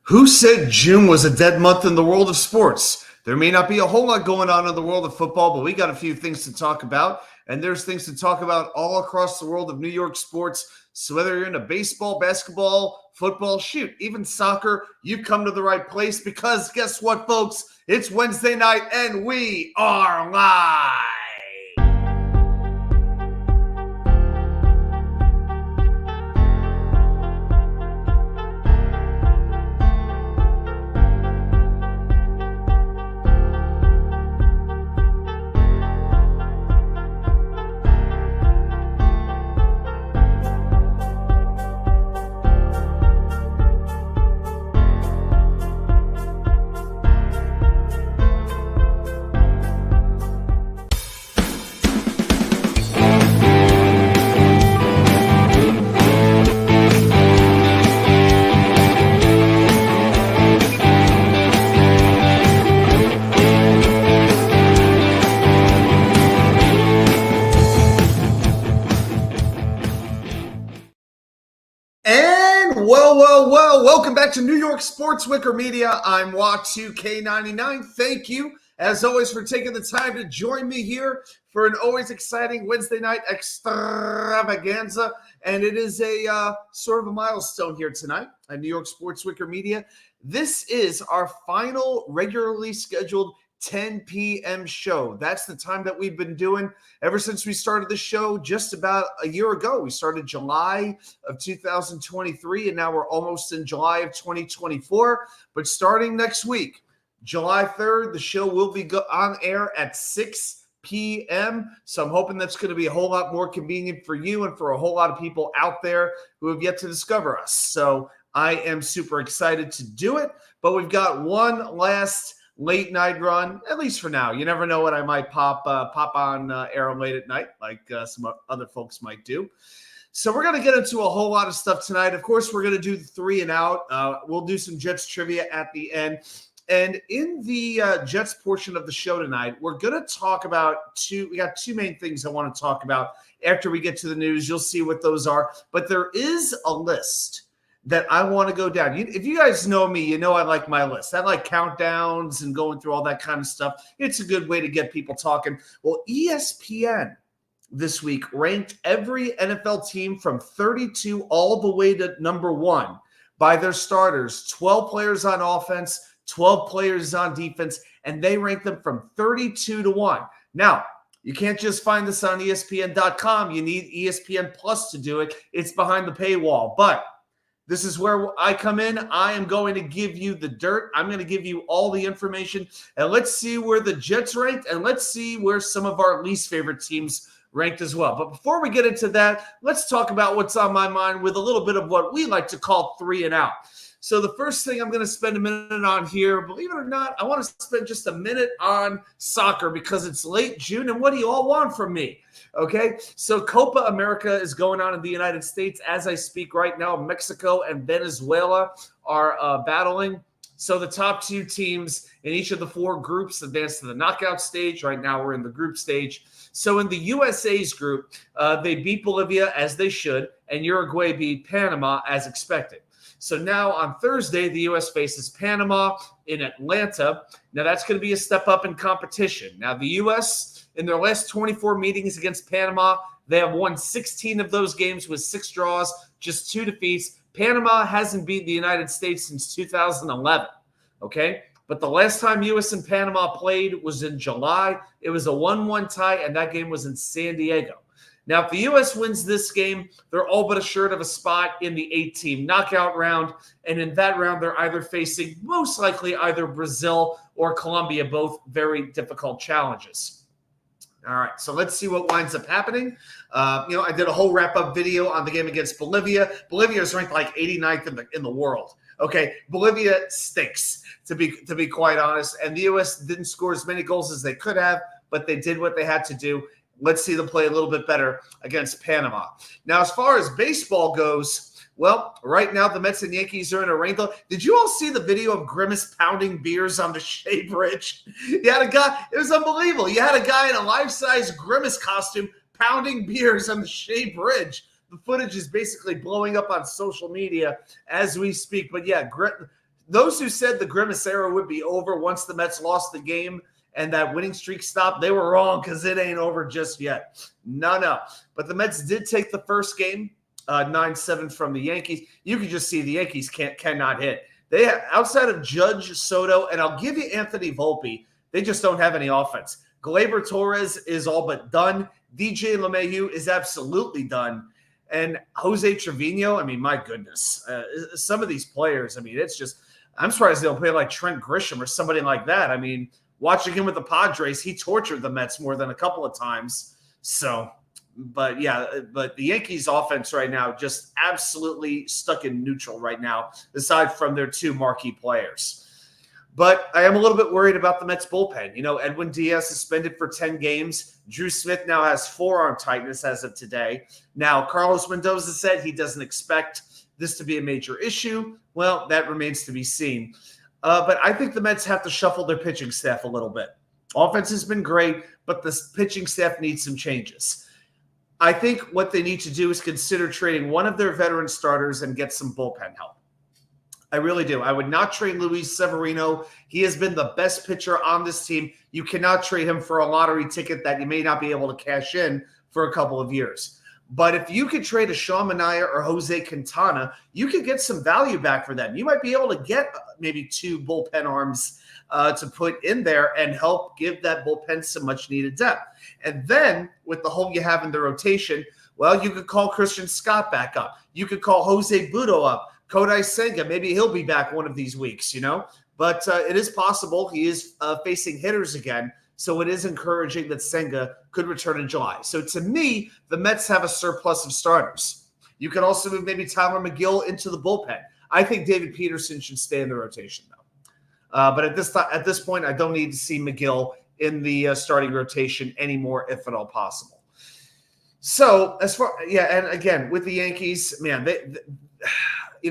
Who said June was a dead month in the world of sports? There may not be a whole lot going on in the world of football, but we got a few things to talk about. And there's things to talk about all across the world of New York sports. So whether you're into baseball, basketball, football, shoot, even soccer, you've come to the right place because guess what, folks? It's Wednesday night and we are live. Welcome back to New York Sports WickerMedia. I'm WA2K99. Thank you, as always, for taking the time to join me here for an always exciting Wednesday night extravaganza. And it is a sort of a milestone here tonight at New York Sports WickerMedia. This is our final regularly scheduled 10 p.m. show. That's the time that we've been doing ever since we started the show just about a year ago. We started July of 2023, and now we're almost in July of 2024. But starting next week, July 3rd, the show will be on air at 6 p.m. So I'm hoping that's going to be a whole lot more convenient for you and for a whole lot of people out there who have yet to discover us. So I am super excited to do it, but we've got one last late night run, at least for now. You never know what I might pop on air late at night, like some other folks might do. So we're going to get into a whole lot of stuff tonight. Of course, we're going to do the 3 and out. We'll do some Jets trivia at the end. And in the Jets portion of the show tonight, we're going to talk about we got two main things I want to talk about. After we get to the news, you'll see what those are. But there is a list that I want to go down. If you guys know me, you know I like my list. I like countdowns and going through all that kind of stuff. It's a good way to get people talking. Well, ESPN this week ranked every NFL team from 32 all the way to number 1 by their starters, 12 players on offense, 12 players on defense, and they ranked them from 32 to 1. Now, you can't just find this on ESPN.com. You need ESPN Plus to do it. It's behind the paywall, but this is where I come in. I am going to give you the dirt. I'm going to give you all the information. And let's see where the Jets ranked. And let's see where some of our least favorite teams ranked as well. But before we get into that, let's talk about what's on my mind with a little bit of what we like to call 3 and out. So the first thing I'm going to spend a minute on here, believe it or not, I want to spend just a minute on soccer because it's late June. And what do you all want from me? Okay, so Copa America is going on in the United States as I speak right now. Mexico and Venezuela are battling. So the top 2 teams in each of the 4 groups advance to the knockout stage. Right now we're in the group stage. So in the USA's group, they beat Bolivia as they should, and Uruguay beat Panama as expected. So now on Thursday, the U.S. faces Panama in Atlanta. Now that's going to be a step up in competition. Now the U.S., in their last 24 meetings against Panama, they have won 16 of those games with 6 draws, just 2 defeats. Panama hasn't beaten the United States since 2011, okay? But the last time U.S. and Panama played was in July. It was a 1-1 tie, and that game was in San Diego. Now, if the U.S. wins this game, they're all but assured of a spot in the 8-team knockout round. And in that round, they're either facing, most likely, either Brazil or Colombia, both very difficult challenges. All right, so let's see what winds up happening. I did a whole wrap-up video on the game against Bolivia. Bolivia is ranked like 89th in the world. Okay, Bolivia stinks, to be quite honest. And the U.S. didn't score as many goals as they could have, but they did what they had to do. Let's see them play a little bit better against Panama. Now, as far as baseball goes, well, right now the Mets and Yankees are in a rainbow. Did you all see the video of Grimace pounding beers on the Shea Bridge? You had a guy, it was unbelievable. You had a guy in a life-size Grimace costume pounding beers on the Shea Bridge. The footage is basically blowing up on social media as we speak. But yeah, those who said the Grimace era would be over once the Mets lost the game and that winning streak stopped, they were wrong because it ain't over just yet. No. But the Mets did take the first game, 9-7 from the Yankees. You can just see the Yankees cannot hit. They have, outside of Judge, Soto, and I'll give you Anthony Volpe, they just don't have any offense. Gleyber Torres is all but done. DJ LeMahieu is absolutely done. And Jose Trevino, I mean, my goodness. Some of these players, I mean, it's just – I'm surprised they don't play like Trent Grisham or somebody like that. I mean, watching him with the Padres, he tortured the Mets more than a couple of times. So – but the Yankees offense right now just absolutely stuck in neutral right now, aside from their two marquee players. But I am a little bit worried about the Mets bullpen. You know, Edwin Diaz suspended for 10 games. Drew Smith now has forearm tightness as of today. Now, Carlos Mendoza said he doesn't expect this to be a major issue. Well, that remains to be seen. But I think the Mets have to shuffle their pitching staff a little bit. Offense has been great, but the pitching staff needs some changes. I think what they need to do is consider trading one of their veteran starters and get some bullpen help. I really do. I would not trade Luis Severino. He has been the best pitcher on this team. You cannot trade him for a lottery ticket that you may not be able to cash in for a couple of years. But if you could trade a Sean Manaea or Jose Quintana, you could get some value back for them. You might be able to get maybe two bullpen arms to put in there and help give that bullpen some much-needed depth. And then with the hole you have in the rotation, well, you could call Christian Scott back up. You could call Jose Budo up. Kodai Senga, maybe he'll be back one of these weeks, you know. But it is possible he is facing hitters again, so it is encouraging that Senga could return in July. So to me, the Mets have a surplus of starters. You can also move maybe Tyler McGill into the bullpen. I think David Peterson should stay in the rotation, though. But at this point, I don't need to see McGill in the starting rotation anymore, if at all possible. So and again, with the Yankees, man,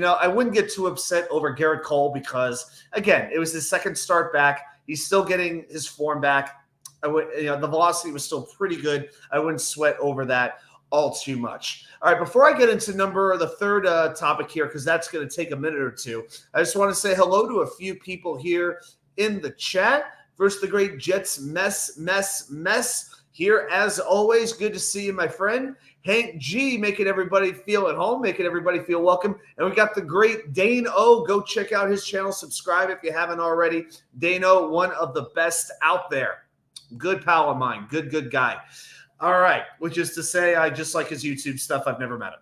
I wouldn't get too upset over Garrett Cole because, again, it was his second start back. He's still getting his form back. The velocity was still pretty good. I wouldn't sweat over that all too much. All right, before I get into the third topic here, because that's going to take a minute or two, I just want to say hello to a few people here in the chat. First, the great Jets mess here as always. Good to see you, my friend. Hank G, making everybody feel at home, making everybody feel welcome. And we got the great Dane O. Go check out his channel. Subscribe if you haven't already. Dane O, one of the best out there. Good pal of mine. Good guy. All right, which is to say I just like his YouTube stuff. I've never met him.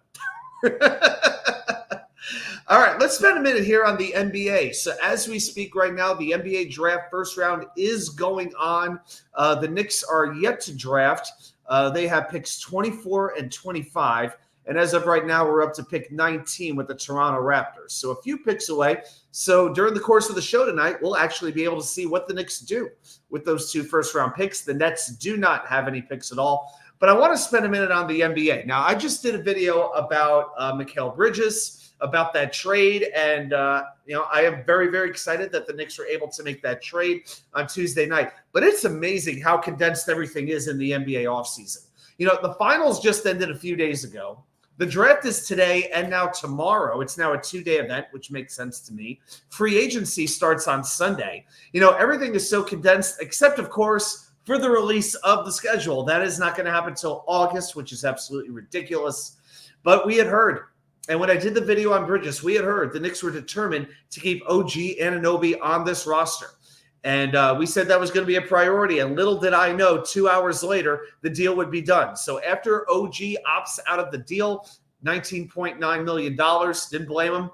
All right, let's spend a minute here on the NBA. So as we speak right now, the NBA draft first round is going on. The Knicks are yet to draft. They have picks 24 and 25. And as of right now, we're up to pick 19 with the Toronto Raptors. So a few picks away. So during the course of the show tonight, we'll actually be able to see what the Knicks do with those two first-round picks. The Nets do not have any picks at all. But I want to spend a minute on the NBA. Now, I just did a video about Mikal Bridges, about that trade. And, I am very, very excited that the Knicks were able to make that trade on Tuesday night. But it's amazing how condensed everything is in the NBA offseason. The finals just ended a few days ago. The draft is today and now tomorrow. It's now a 2-day event, which makes sense to me. Free agency starts on Sunday. Everything is so condensed, except, of course, for the release of the schedule. That is not going to happen until August, which is absolutely ridiculous. But we had heard, and when I did the video on Bridges, we had heard the Knicks were determined to keep OG Anunoby on this roster. And we said that was going to be a priority. And little did I know, 2 hours later, the deal would be done. So after OG opts out of the deal, $19.9 million, didn't blame him.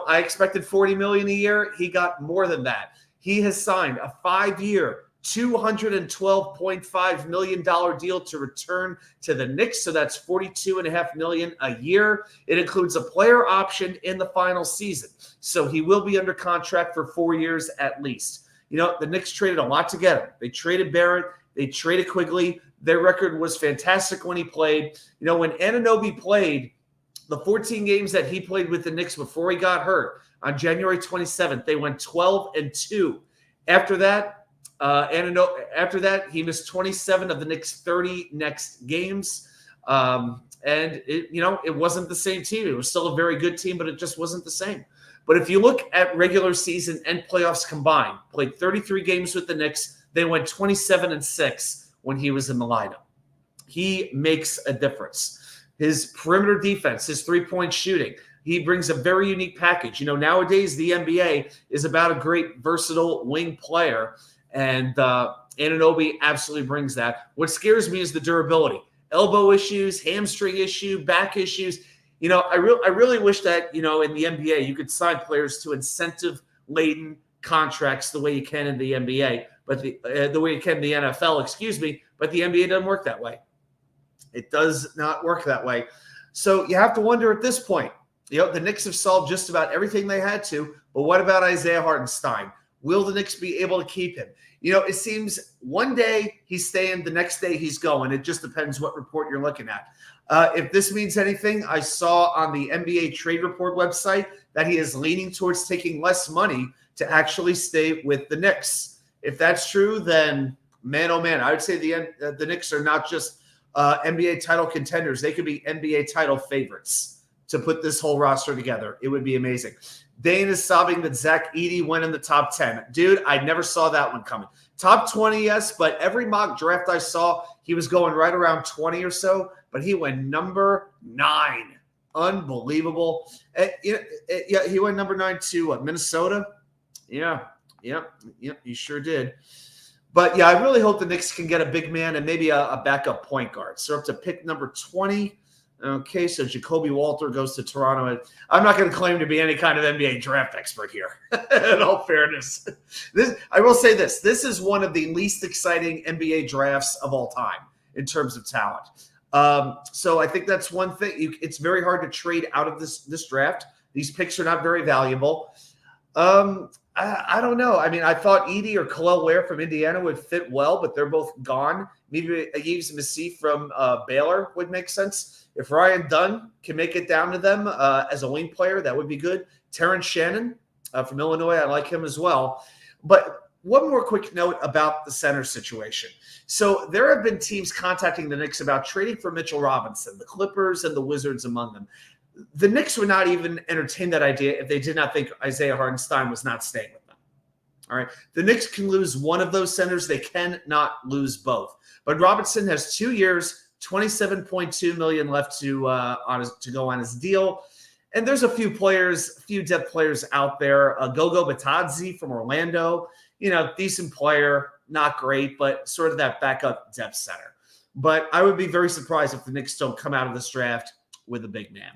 I expected $40 million a year. He got more than that. He has signed a 5-year, $212.5 million deal to return to the Knicks. So that's $42.5 million a year. It includes a player option in the final season. So he will be under contract for 4 years at least. The Knicks traded a lot to get him. They traded Barrett. They traded Quigley. Their record was fantastic when he played. When Anunoby played, the 14 games that he played with the Knicks before he got hurt on January 27th, they went 12-2. After that, he missed 27 of the Knicks' 30 next games. And it wasn't the same team. It was still a very good team, but it just wasn't the same. But if you look at regular season and playoffs combined, played 33 games with the Knicks. They went 27-6 when he was in the lineup. He makes a difference. His perimeter defense, his three-point shooting, he brings a very unique package. Nowadays the NBA is about a great versatile wing player, and Anunoby absolutely brings that. What scares me is the durability. Elbow issues, hamstring issue, back issues. I really wish that, in the NBA, you could sign players to incentive-laden contracts the way you can in the NBA, but the way you can in the NFL, but the NBA doesn't work that way. It does not work that way. So you have to wonder at this point, the Knicks have solved just about everything they had to, but what about Isaiah Hartenstein? Will the Knicks be able to keep him? It seems one day he's staying, the next day he's going. It just depends what report you're looking at. If this means anything, I saw on the NBA Trade Report website that he is leaning towards taking less money to actually stay with the Knicks. If that's true, then man, oh man, I would say the Knicks are not just NBA title contenders. They could be NBA title favorites to put this whole roster together. It would be amazing. Dane is sobbing that Zach Edey went in the top 10. Dude, I never saw that one coming. Top 20, yes, but every mock draft I saw, he was going right around 20 or so, but he went number 9. Unbelievable. Yeah, he went number 9 to Minnesota. Yeah, he sure did. But, yeah, I really hope the Knicks can get a big man and maybe a backup point guard. So up to pick number 20. Okay, so Jacoby Walter goes to Toronto. I'm not going to claim to be any kind of NBA draft expert here, in all fairness. I will say this. This is one of the least exciting NBA drafts of all time in terms of talent. So I think that's one thing. It's very hard to trade out of this draft. These picks are not very valuable. I don't know. I mean, I thought Edey or Khalil Ware from Indiana would fit well, but they're both gone. Maybe Yves Missi from Baylor would make sense. If Ryan Dunn can make it down to them as a wing player, that would be good. Terrence Shannon from Illinois, I like him as well. But one more quick note about the center situation. So there have been teams contacting the Knicks about trading for Mitchell Robinson, the Clippers and the Wizards among them. The Knicks would not even entertain that idea if they did not think Isaiah Hartenstein was not staying with them. All right. The Knicks can lose one of those centers. They cannot lose both. But Robinson has 2 years, $27.2 million left to go on his deal. And there's a few depth players out there. Gogo Batadze from Orlando, decent player, not great, but sort of that backup depth center. But I would be very surprised if the Knicks don't come out of this draft with a big man.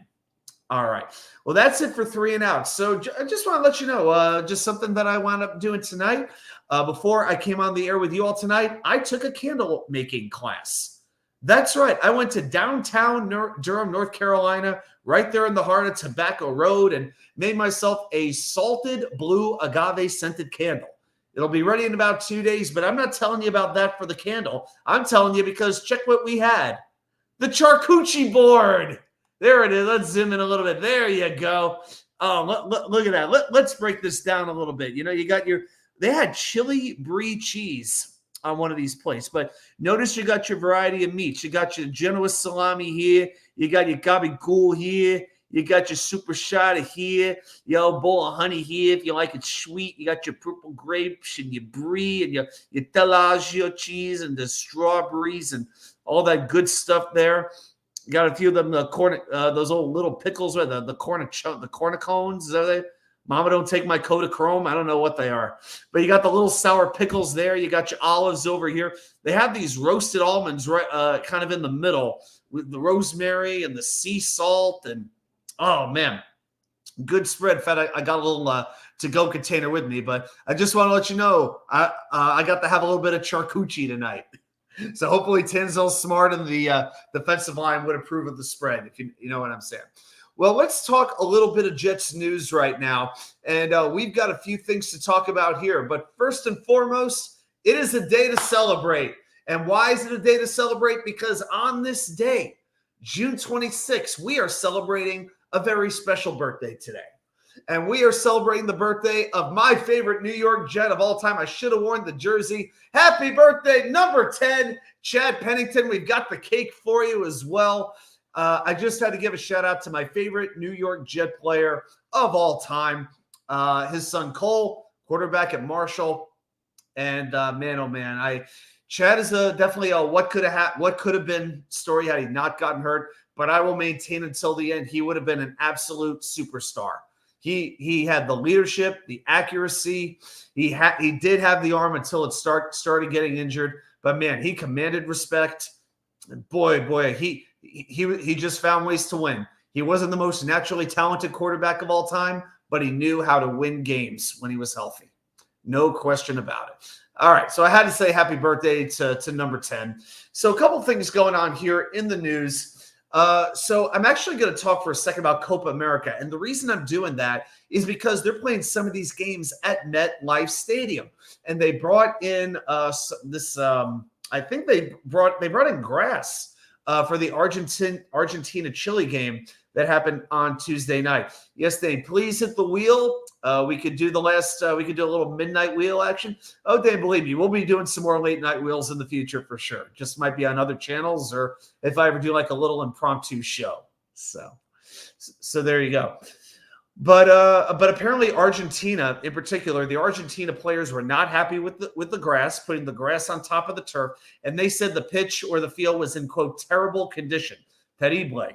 All right. Well, that's it for 3 and Out. So I just want to let you know, just something that I wound up doing tonight. Before I came on the air with you all tonight, I took a candle making class. That's right. I went to downtown Durham, North Carolina, right there in the heart of Tobacco Road, and made myself a salted blue agave scented candle. It'll be ready in about 2 days, but I'm not telling you about that for the candle. I'm telling you because check what we had. The charcuterie board. There it is. Let's zoom in a little bit. There you go. Oh, look at that. Let's break this down a little bit. You got they had chili brie cheese on one of these plates, but notice you got your variety of meats. You got your Genoa salami here. You got your gabagool here. You got your super shada here. Your bowl of honey here. If you like it sweet, you got your purple grapes and your brie and your Tellagio cheese and the strawberries and all that good stuff there. You got a few of them, those old little pickles, or the cornicones. Is that they? Mama, don't take my Kodachrome. I don't know what they are. But you got the little sour pickles there. You got your olives over here. They have these roasted almonds right, kind of in the middle with the rosemary and the sea salt. And, oh, man, good spread. In fact, I got a little to-go container with me. But I just want to let you know, I got to have a little bit of charcuterie tonight. So hopefully Tanzel Smart and the defensive line would approve of the spread, if you know what I'm saying. Well, let's talk a little bit of Jets news right now. And we've got a few things to talk about here. But first and foremost, it is a day to celebrate. And why is it a day to celebrate? Because on this day, June 26th, we are celebrating a very special birthday today. And we are celebrating the birthday of my favorite New York Jet of all time. I should have worn the jersey. Happy birthday, number 10, Chad Pennington. We've got the cake for you as well. I just had to give a shout out to my favorite New York Jet player of all time. his son Cole, quarterback at Marshall. And man, oh man, Chad is definitely a what could have been story had he not gotten hurt. But I will maintain until the end, he would have been an absolute superstar. He had the leadership, the accuracy. He did have the arm until it started getting injured. But man, he commanded respect. And boy, he just found ways to win. He wasn't the most naturally talented quarterback of all time, but he knew how to win games when he was healthy. No question about it. All right, so I had to say happy birthday to number 10. So a couple things going on here in the news. So I'm actually going to talk for a second about Copa America. And the reason I'm doing that is because they're playing some of these games at MetLife Stadium. And they brought in I think they brought in grass for the Argentina-Chile game that happened on Tuesday night. Yes, Dane, please hit the wheel. We could do a little midnight wheel action. Oh, Dane, believe me, we'll be doing some more late night wheels in the future for sure. Just might be on other channels or if I ever do like a little impromptu show. So there you go. But apparently Argentina, in particular, the Argentina players were not happy with the grass, putting the grass on top of the turf, and they said the pitch or the field was in, quote, terrible condition. Terrible.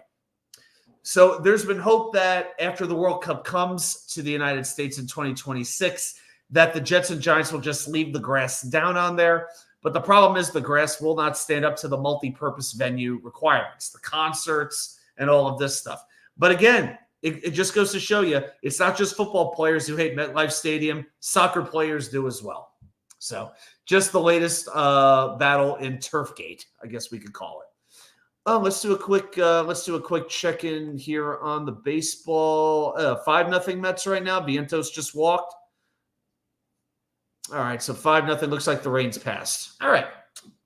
So there's been hope that after the World Cup comes to the United States in 2026, that the Jets and Giants will just leave the grass down on there. But the problem is the grass will not stand up to the multi-purpose venue requirements, the concerts and all of this stuff. But again, it just goes to show you, it's not just football players who hate MetLife Stadium. Soccer players do as well. So just the latest battle in Turfgate, I guess we could call it. Let's do a quick check-in here on the baseball. 5-0 Mets right now. Vientos just walked. All right, so 5-0. Looks like the rain's passed. All right,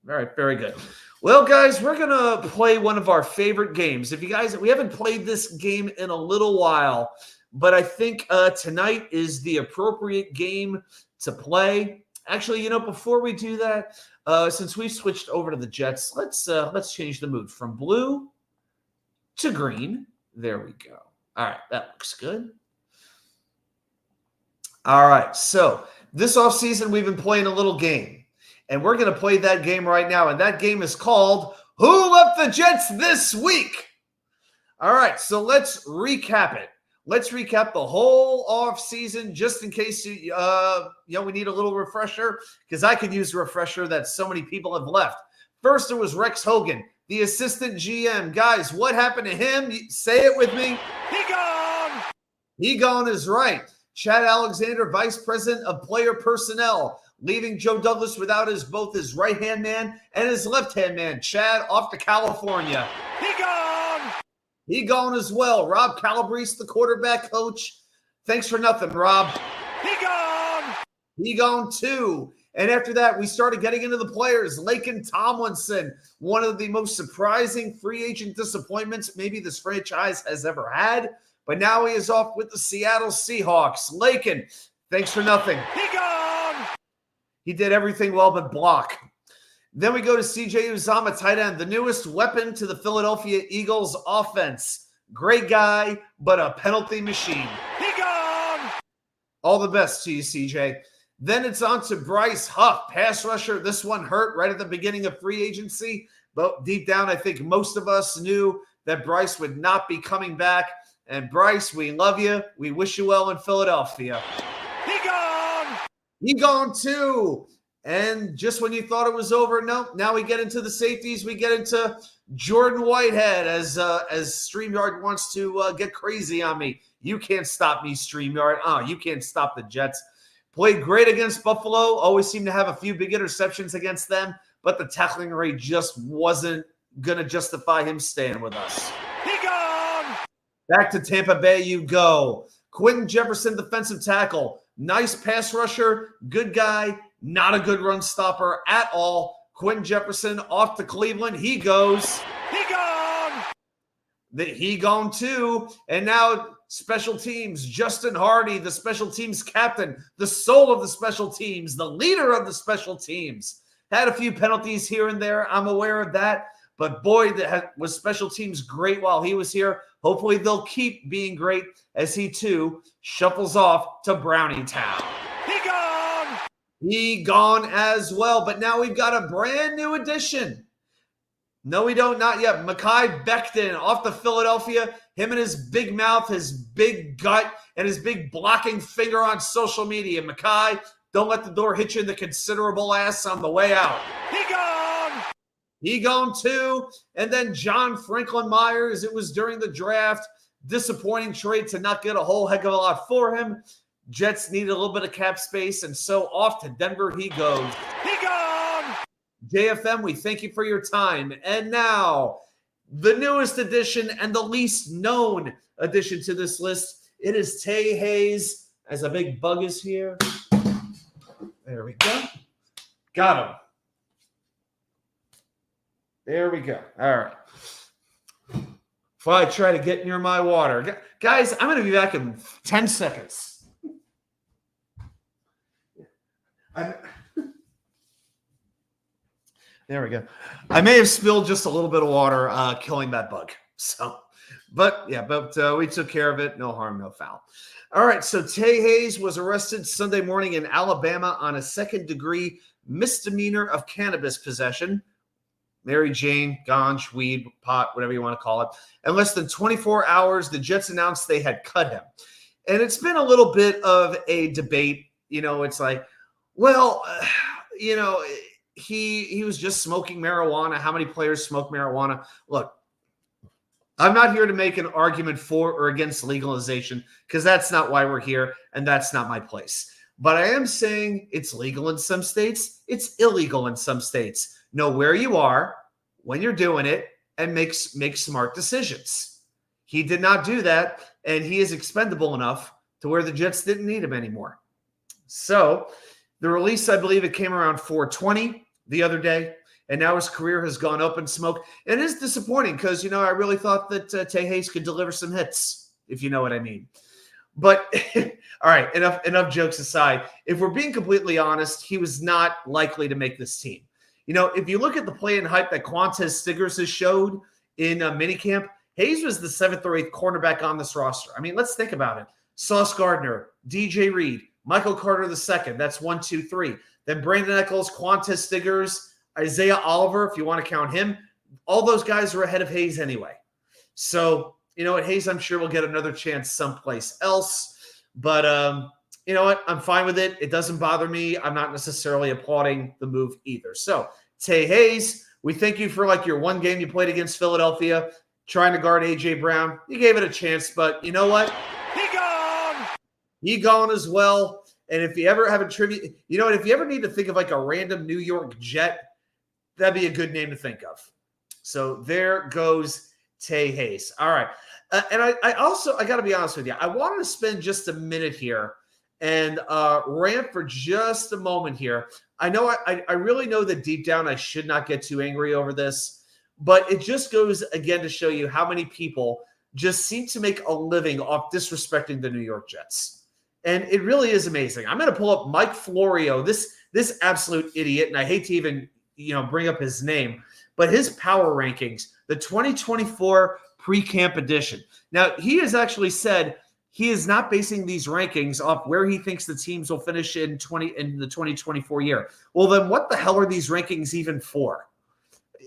very good. Well, guys, we're gonna play one of our favorite games. We haven't played this game in a little while, but I think tonight is the appropriate game to play. Actually, before we do that, since we've switched over to the Jets, let's change the mood from blue to green. There we go. All right, that looks good. All right, so this offseason, we've been playing a little game, and we're going to play that game right now, and that game is called Who Left the Jets This Week? All right, so let's recap it. Let's recap the whole offseason just in case we need a little refresher, because I could use a refresher that so many people have left. First, it was Rex Hogan, the assistant GM. Guys, what happened to him? Say it with me. He gone. He gone is right. Chad Alexander, vice president of player personnel, leaving Joe Douglas without both his right-hand man and his left-hand man. Chad off to California. He gone. He gone as well. Rob Calabrese, the quarterback coach. Thanks for nothing, Rob. He gone. He gone too. And after that, we started getting into the players. Laken Tomlinson, one of the most surprising free agent disappointments maybe this franchise has ever had. But now he is off with the Seattle Seahawks. Laken, thanks for nothing. He gone. He did everything well but block. Then we go to C.J. Uzomah, tight end, the newest weapon to the Philadelphia Eagles offense. Great guy, but a penalty machine. He gone. All the best to you, C.J. Then it's on to Bryce Huff, pass rusher. This one hurt right at the beginning of free agency, but deep down, I think most of us knew that Bryce would not be coming back. And Bryce, we love you. We wish you well in Philadelphia. He gone. He gone too. And just when you thought it was over, no. Now we get into the safeties. We get into Jordan Whitehead as StreamYard wants to get crazy on me. You can't stop me, StreamYard. You can't stop the Jets. Played great against Buffalo. Always seem to have a few big interceptions against them, but the tackling rate just wasn't going to justify him staying with us. He gone. Back to Tampa Bay you go. Quentin Jefferson, defensive tackle. Nice pass rusher. Good guy. Not a good run stopper at all. Quentin Jefferson off to Cleveland. He goes. He gone. He gone too. And now special teams. Justin Hardy, the special teams captain, the soul of the special teams, the leader of the special teams. Had a few penalties here and there. I'm aware of that. But boy, was special teams great while he was here. Hopefully they'll keep being great as he too shuffles off to Browningtown. He gone as well, but now we've got a brand new addition. No, we don't, not yet. Mekhi Becton off to Philadelphia. Him and his big mouth, his big gut, and his big blocking finger on social media. Mekhi, don't let the door hit you in the considerable ass on the way out. He gone too. And then John Franklin Myers, it was during the draft. Disappointing trade to not get a whole heck of a lot for him. Jets needed a little bit of cap space, and so off to Denver he goes. JFM, we thank you for your time. And now, the newest addition and the least known addition to this list, it is Tay Hayes. As a big bug is here. There we go. Got him. There we go. All right. Before I try to get near my water. Guys, I'm going to be back in 10 seconds. There we go. I may have spilled just a little bit of water, killing that bug. But we took care of it. No harm, no foul. All right, so Tay Hayes was arrested Sunday morning in Alabama on a second-degree misdemeanor of cannabis possession. Mary Jane, ganj, weed, pot, whatever you want to call it. In less than 24 hours, the Jets announced they had cut him. And it's been a little bit of a debate. It's like, well, he was just smoking marijuana. How many players smoke marijuana? Look, I'm not here to make an argument for or against legalization because that's not why we're here, and that's not my place. But I am saying it's legal in some states. It's illegal in some states. Know where you are when you're doing it and make smart decisions. He did not do that, and he is expendable enough to where the Jets didn't need him anymore. So the release, I believe it came around 4:20 the other day, and now his career has gone up in smoke. And it is disappointing because, I really thought that Tay Hayes could deliver some hits, if you know what I mean. But, all right, enough jokes aside. If we're being completely honest, he was not likely to make this team. If you look at the play and hype that Quantez Stiggers has showed in minicamp, Hayes was the 7th or 8th cornerback on this roster. I mean, let's think about it. Sauce Gardner, DJ Reed, Michael Carter II. That's 1, 2, 3. Then Brandon Eccles, Quantez Stiggers, Isaiah Oliver, if you want to count him. All those guys are ahead of Hayes anyway. So, Hayes, I'm sure will get another chance someplace else. But you know what? I'm fine with it. It doesn't bother me. I'm not necessarily applauding the move either. So, Tay Hayes, we thank you for your one game you played against Philadelphia, trying to guard A.J. Brown. You gave it a chance, but you know what? He gone as well. And if you ever have a trivia, if you ever need to think of a random New York Jet, that'd be a good name to think of. So there goes Tay Hayes. All right. And I got to be honest with you. I wanted to spend just a minute here and rant for just a moment here. I know I really know that deep down I should not get too angry over this, but it just goes again to show you how many people just seem to make a living off disrespecting the New York Jets. And it really is amazing. I'm going to pull up Mike Florio, this absolute idiot, and I hate to even bring up his name, but his power rankings, the 2024 pre-camp edition. Now, he has actually said he is not basing these rankings off where he thinks the teams will finish in the 2024 year. Well, then what the hell are these rankings even for?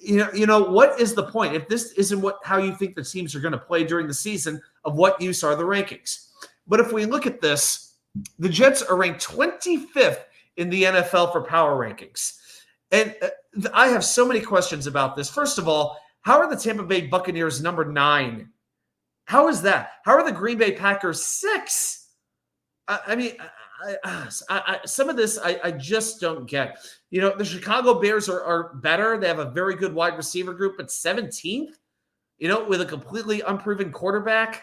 What is the point? If this isn't how you think the teams are going to play during the season, of what use are the rankings? But if we look at this, the Jets are ranked 25th in the NFL for power rankings. And I have so many questions about this. First of all, how are the Tampa Bay Buccaneers number 9? How is that? How are the Green Bay Packers 6? Some of this I just don't get. The Chicago Bears are better. They have a very good wide receiver group, but 17th, with a completely unproven quarterback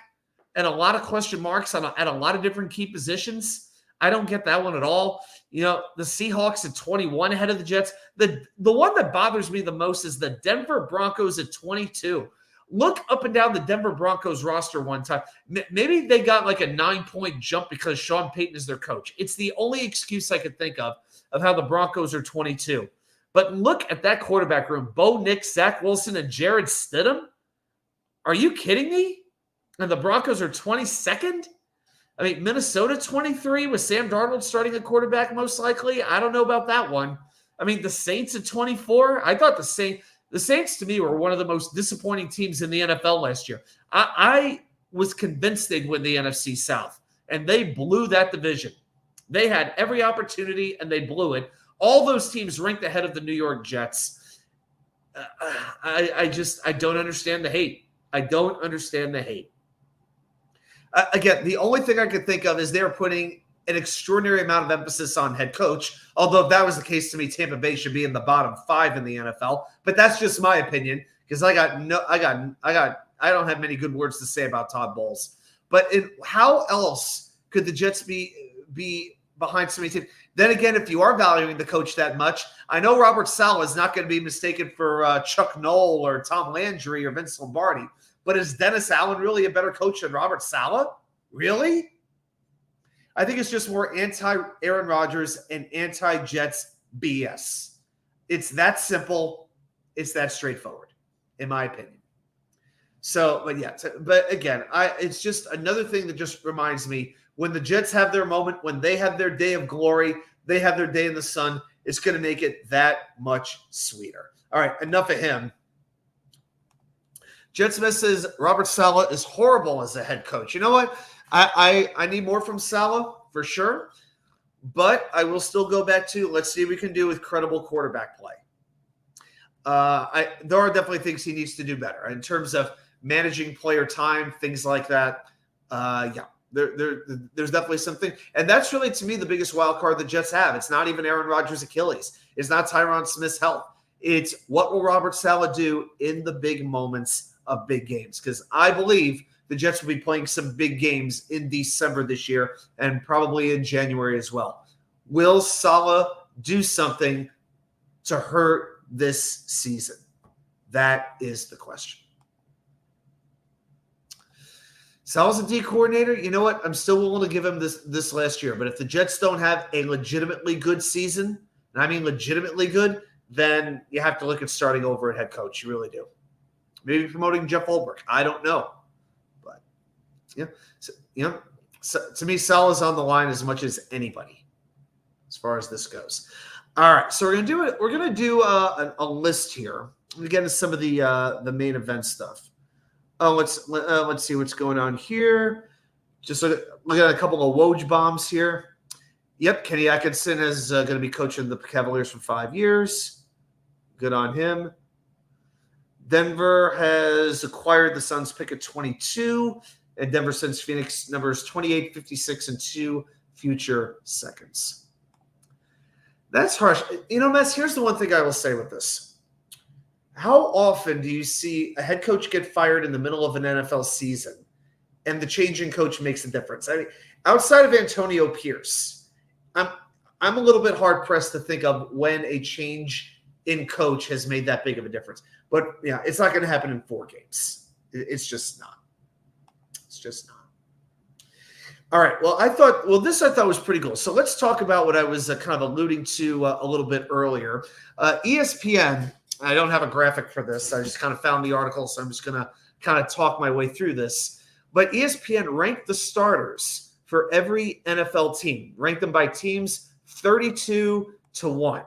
and a lot of question marks at a lot of different key positions. I don't get that one at all. The Seahawks at 21 ahead of the Jets. The one that bothers me the most is the Denver Broncos at 22. Look up and down the Denver Broncos roster one time. Maybe they got a 9-point jump because Sean Payton is their coach. It's the only excuse I could think of how the Broncos are 22. But look at that quarterback room. Bo Nix, Zach Wilson, and Jared Stidham. Are you kidding me? And the Broncos are 22nd? I mean, Minnesota 23 with Sam Darnold starting at quarterback most likely. I don't know about that one. I mean, the Saints at 24. I thought the Saints to me were one of the most disappointing teams in the NFL last year. I was convinced they'd win the NFC South, and they blew that division. They had every opportunity, and they blew it. All those teams ranked ahead of the New York Jets. I don't understand the hate. I don't understand the hate. Again, the only thing I could think of is they're putting an extraordinary amount of emphasis on head coach. Although if that was the case to me, Tampa Bay should be in the bottom 5 in the NFL. But that's just my opinion because I don't have many good words to say about Todd Bowles. But how else could the Jets be behind so many teams? Then again, if you are valuing the coach that much, I know Robert Saleh is not going to be mistaken for Chuck Noll or Tom Landry or Vince Lombardi. But is Dennis Allen really a better coach than Robert Saleh? Really? I think it's just more anti-Aaron Rodgers and anti-Jets BS. It's that simple. It's that straightforward, in my opinion. So, but again, it's just another thing that just reminds me when the Jets have their moment, when they have their day of glory, they have their day in the sun, it's going to make it that much sweeter. All right, enough of him. Jets Smith says Robert Saleh is horrible as a head coach. You know what? I need more from Saleh for sure, but I will still go back to let's see what we can do with credible quarterback play. There are definitely things he needs to do better in terms of managing player time, things like that. There's definitely something, and that's really to me the biggest wild card the Jets have. It's not even Aaron Rodgers' Achilles. It's not Tyron Smith's health. It's what will Robert Saleh do in the big moments of big games, because I believe the Jets will be playing some big games in December this year and probably in January as well. Will Saleh do something to hurt this season? That is the question. Saleh's a D coordinator. You know what? I'm still willing to give him this last year. But if the Jets don't have a legitimately good season, and I mean legitimately good, then you have to look at starting over at head coach. You really do. Maybe promoting Jeff Ulbrich. I don't know. But, to me, Saleh's on the line as much as anybody as far as this goes. All right, so we're going to do it. We're going to do a list here. We get into some of the main event stuff. Let's see what's going on here. Just look at a couple of Woj bombs here. Yep, Kenny Atkinson is going to be coaching the Cavaliers for 5 years. Good on him. Denver has acquired the Suns pick at 22, and Denver sends Phoenix numbers 28, 56, and 2 future seconds. That's harsh. Mess, here's the one thing I will say with this. How often do you see a head coach get fired in the middle of an NFL season and the change in coach makes a difference? I mean, outside of Antonio Pierce, I'm a little bit hard-pressed to think of when a change in coach has made that big of a difference. But, yeah, it's not going to happen in 4 games. It's just not. It's just not. All right. Well, this I thought was pretty cool. So let's talk about what I was kind of alluding to a little bit earlier. ESPN, I don't have a graphic for this. I just kind of found the article, so I'm just going to kind of talk my way through this. But ESPN ranked the starters for every NFL team, ranked them by teams 32-1.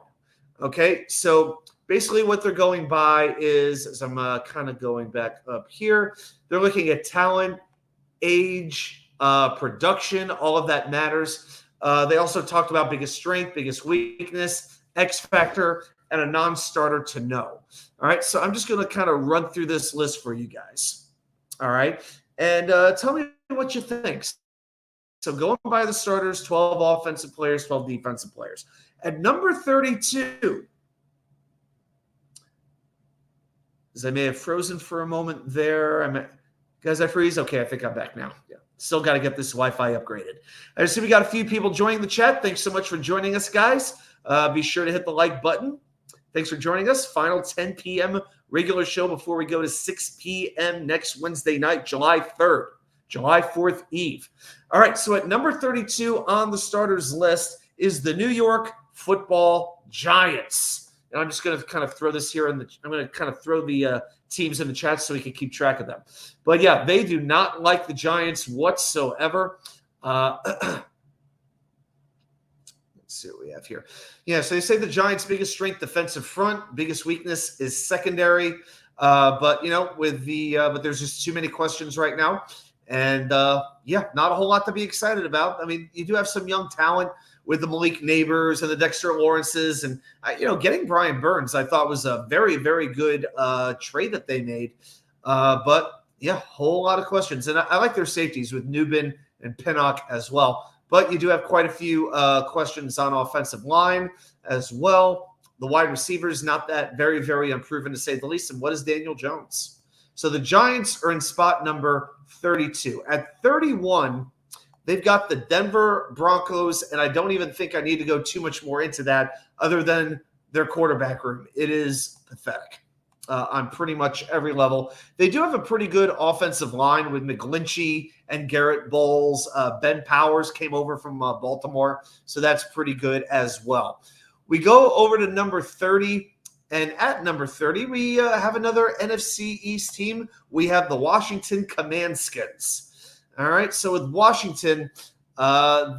Okay, so basically what they're going by is, as I'm kind of going back up here, they're looking at talent, age, production, all of that matters. They also talked about biggest strength, biggest weakness, X factor, and a non-starter to know. All right, so I'm just going to kind of run through this list for you guys. All right, and tell me what you think. So going by the starters, 12 offensive players, 12 defensive players. At number 32, as I may have frozen for a moment there. Guys, I freeze? Okay, I think I'm back now. Yeah, still got to get this Wi-Fi upgraded. I see we got a few people joining the chat. Thanks so much for joining us, guys. Be sure to hit the like button. Thanks for joining us. Final 10 p.m. regular show before we go to 6 p.m. next Wednesday night, July 3rd, July 4th Eve. All right, so at number 32 on the starters list is the New York Football Giants. And I'm just going to kind of throw this here I'm going to kind of throw the teams in the chat so we can keep track of them. But yeah, they do not like the Giants whatsoever. Let's see what we have here. Yeah, so they say the Giants' biggest strength, defensive front. Biggest weakness is secondary. But there's just too many questions right now. And not a whole lot to be excited about. I mean, you do have some young talent with the Malik Neighbors and the Dexter Lawrences. And, getting Brian Burns, I thought was a very, very good trade that they made. But, whole lot of questions. And I like their safeties with Nubin and Pinnock as well. But you do have quite a few questions on offensive line as well. The wide receivers, not that very, very unproven to say the least. And what is Daniel Jones? So the Giants are in spot number 32. At 31, they've got the Denver Broncos, and I don't even think I need to go too much more into that other than their quarterback room. It is pathetic on pretty much every level. They do have a pretty good offensive line with McGlinchey and Garrett Bowles. Ben Powers came over from Baltimore, so that's pretty good as well. We go over to number 30. And at number 30, we have another NFC East team. We have the Washington Commandskins. All right, so with Washington,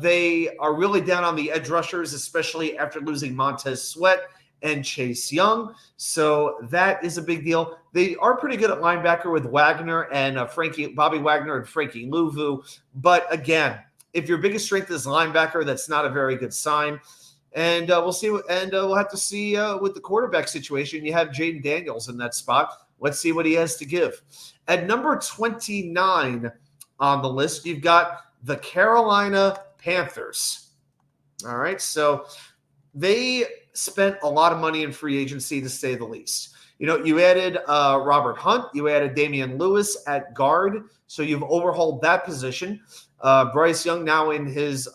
they are really down on the edge rushers, especially after losing Montez Sweat and Chase Young. So that is a big deal. They are pretty good at linebacker with Wagner and Bobby Wagner and Frankie Louvu. But again, if your biggest strength is linebacker, that's not a very good sign. And we'll see. And we'll have to see with the quarterback situation. You have Jaden Daniels in that spot. Let's see what he has to give. At number 29 on the list, you've got the Carolina Panthers. All right. So they spent a lot of money in free agency, to say the least. You added Robert Hunt. You added Damian Lewis at guard. So you've overhauled that position. Bryce Young now in his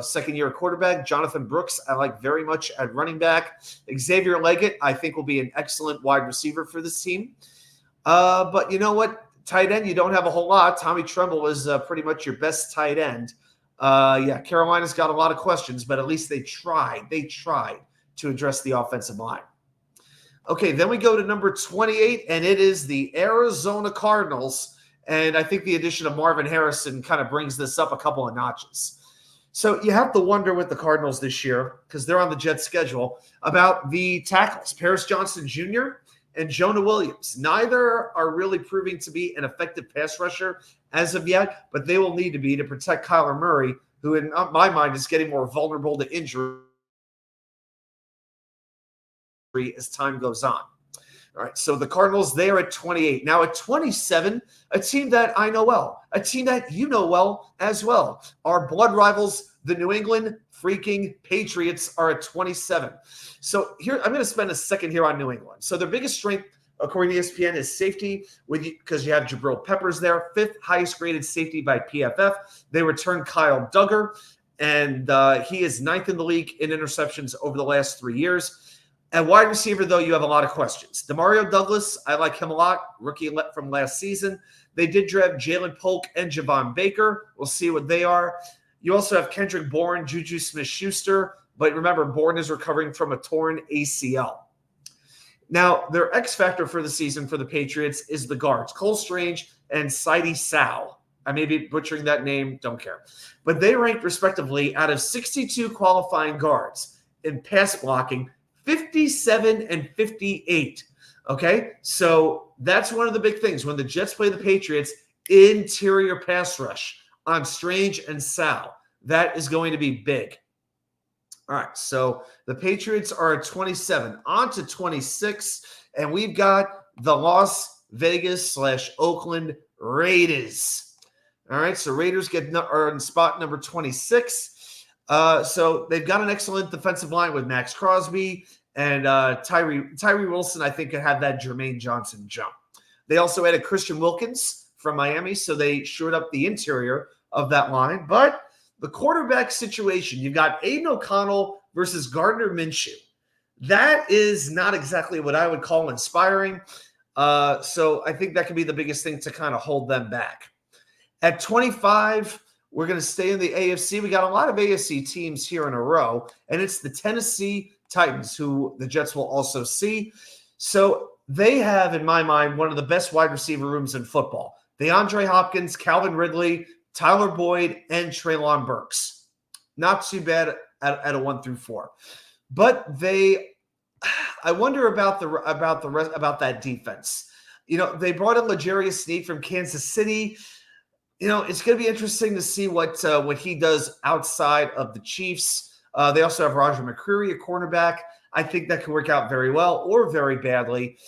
second year quarterback. Jonathan Brooks, I like very much at running back. Xavier Leggett, I think, will be an excellent wide receiver for this team. But you know what? Tight end, you don't have a whole lot. Tommy Tremble is pretty much your best tight end. Carolina's got a lot of questions, but at least they tried. They tried to address the offensive line. Okay, then we go to number 28, and it is the Arizona Cardinals. And I think the addition of Marvin Harrison kind of brings this up a couple of notches. So you have to wonder with the Cardinals this year, because they're on the Jets schedule, about the tackles. Paris Johnson Jr. and Jonah Williams. Neither are really proving to be an effective pass rusher as of yet, but they will need to be to protect Kyler Murray, who in my mind is getting more vulnerable to injury as time goes on. All right, so the Cardinals, they are at 28. Now at 27, a team that I know well, a team that you know well as well. Our blood rivals, the New England freaking Patriots, are at 27. So here, I'm going to spend a second here on New England. So their biggest strength, according to ESPN, is safety, because you have Jabril Peppers there, 5th highest graded safety by PFF. They returned Kyle Duggar, and he is 9th in the league in interceptions over the last 3 years. At wide receiver, though, you have a lot of questions. Demario Douglas, I like him a lot, rookie from last season. They did draft Jalen Polk and Javon Baker. We'll see what they are. You also have Kendrick Bourne, Juju Smith-Schuster, but remember, Bourne is recovering from a torn ACL. Now, their X factor for the season for the Patriots is the guards, Cole Strange and Saidi Sal. I may be butchering that name, don't care. But they ranked respectively out of 62 qualifying guards in pass blocking, 57 and 58. Okay, so that's one of the big things. When the Jets play the Patriots, interior pass rush on Strange and Sal. That is going to be big. All right, so the Patriots are at 27. On to 26, and we've got the Las Vegas/Oakland Raiders. All right, so Raiders are in spot number 26. So they've got an excellent defensive line with Max Crosby and Tyree Wilson. I think could have that Jermaine Johnson jump. They also added Christian Wilkins from Miami, so they shored up the interior of that line. But the quarterback situation, you've got Aiden O'Connell versus Gardner Minshew. That is not exactly what I would call inspiring. So I think that could be the biggest thing to kind of hold them back. At 25, we're going to stay in the AFC. We got a lot of AFC teams here in a row, and it's the Tennessee Titans, who the Jets will also see. So they have, in my mind, one of the best wide receiver rooms in football. DeAndre Hopkins, Calvin Ridley, Tyler Boyd, and Treylon Burks. Not too bad at a 1 through 4. But I wonder about that defense. They brought in L'Jarius Sneed from Kansas City. It's going to be interesting to see what he does outside of the Chiefs. They also have Roger McCreary, a cornerback. I think that could work out very well or very badly.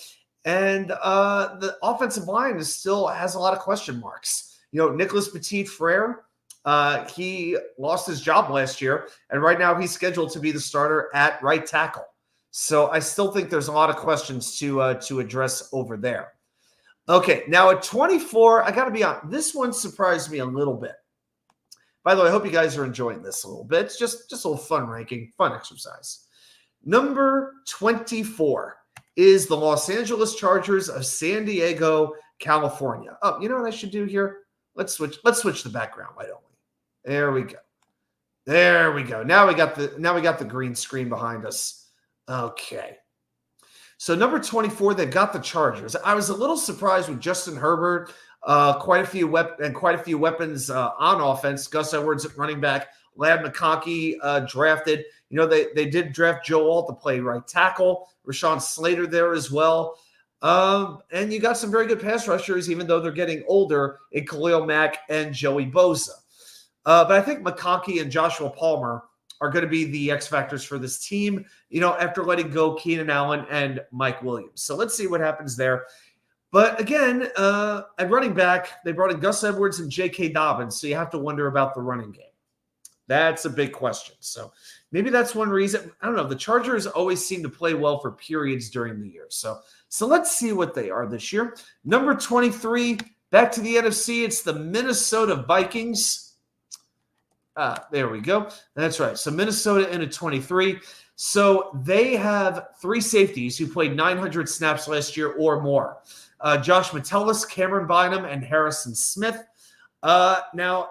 And the offensive line still has a lot of question marks. Nicholas Petit-Frere, he lost his job last year, and right now he's scheduled to be the starter at right tackle. So I still think there's a lot of questions to address over there. Okay, now at 24, I got to be honest, this one surprised me a little bit. By the way, I hope you guys are enjoying this a little bit. It's just a little fun ranking, fun exercise. Number 24 is the Los Angeles Chargers of San Diego, California. Oh, you know what I should do here? Let's switch the background. Why don't we? There we go. There we go. Now we got the green screen behind us. Okay. So number 24, they've got the Chargers. I was a little surprised with Justin Herbert, quite a few weapons on offense. Gus Edwards at running back, Ladd McConkey drafted. They did draft Joe Alt to play right tackle. Rashawn Slater there as well. And you got some very good pass rushers, even though they're getting older, in Khalil Mack and Joey Bosa. But I think McConkey and Joshua Palmer are going to be the X factors for this team, after letting go Keenan Allen and Mike Williams. So let's see what happens there. But again, at running back, they brought in Gus Edwards and J.K. Dobbins, so you have to wonder about the running game. That's a big question. So maybe that's one reason. I don't know. The Chargers always seem to play well for periods during the year. So let's see what they are this year. Number 23, back to the NFC, it's the Minnesota Vikings. There we go. That's right. So Minnesota in at 23. So they have 3 safeties who played 900 snaps last year or more. Josh Metellus, Cameron Bynum, and Harrison Smith. Now,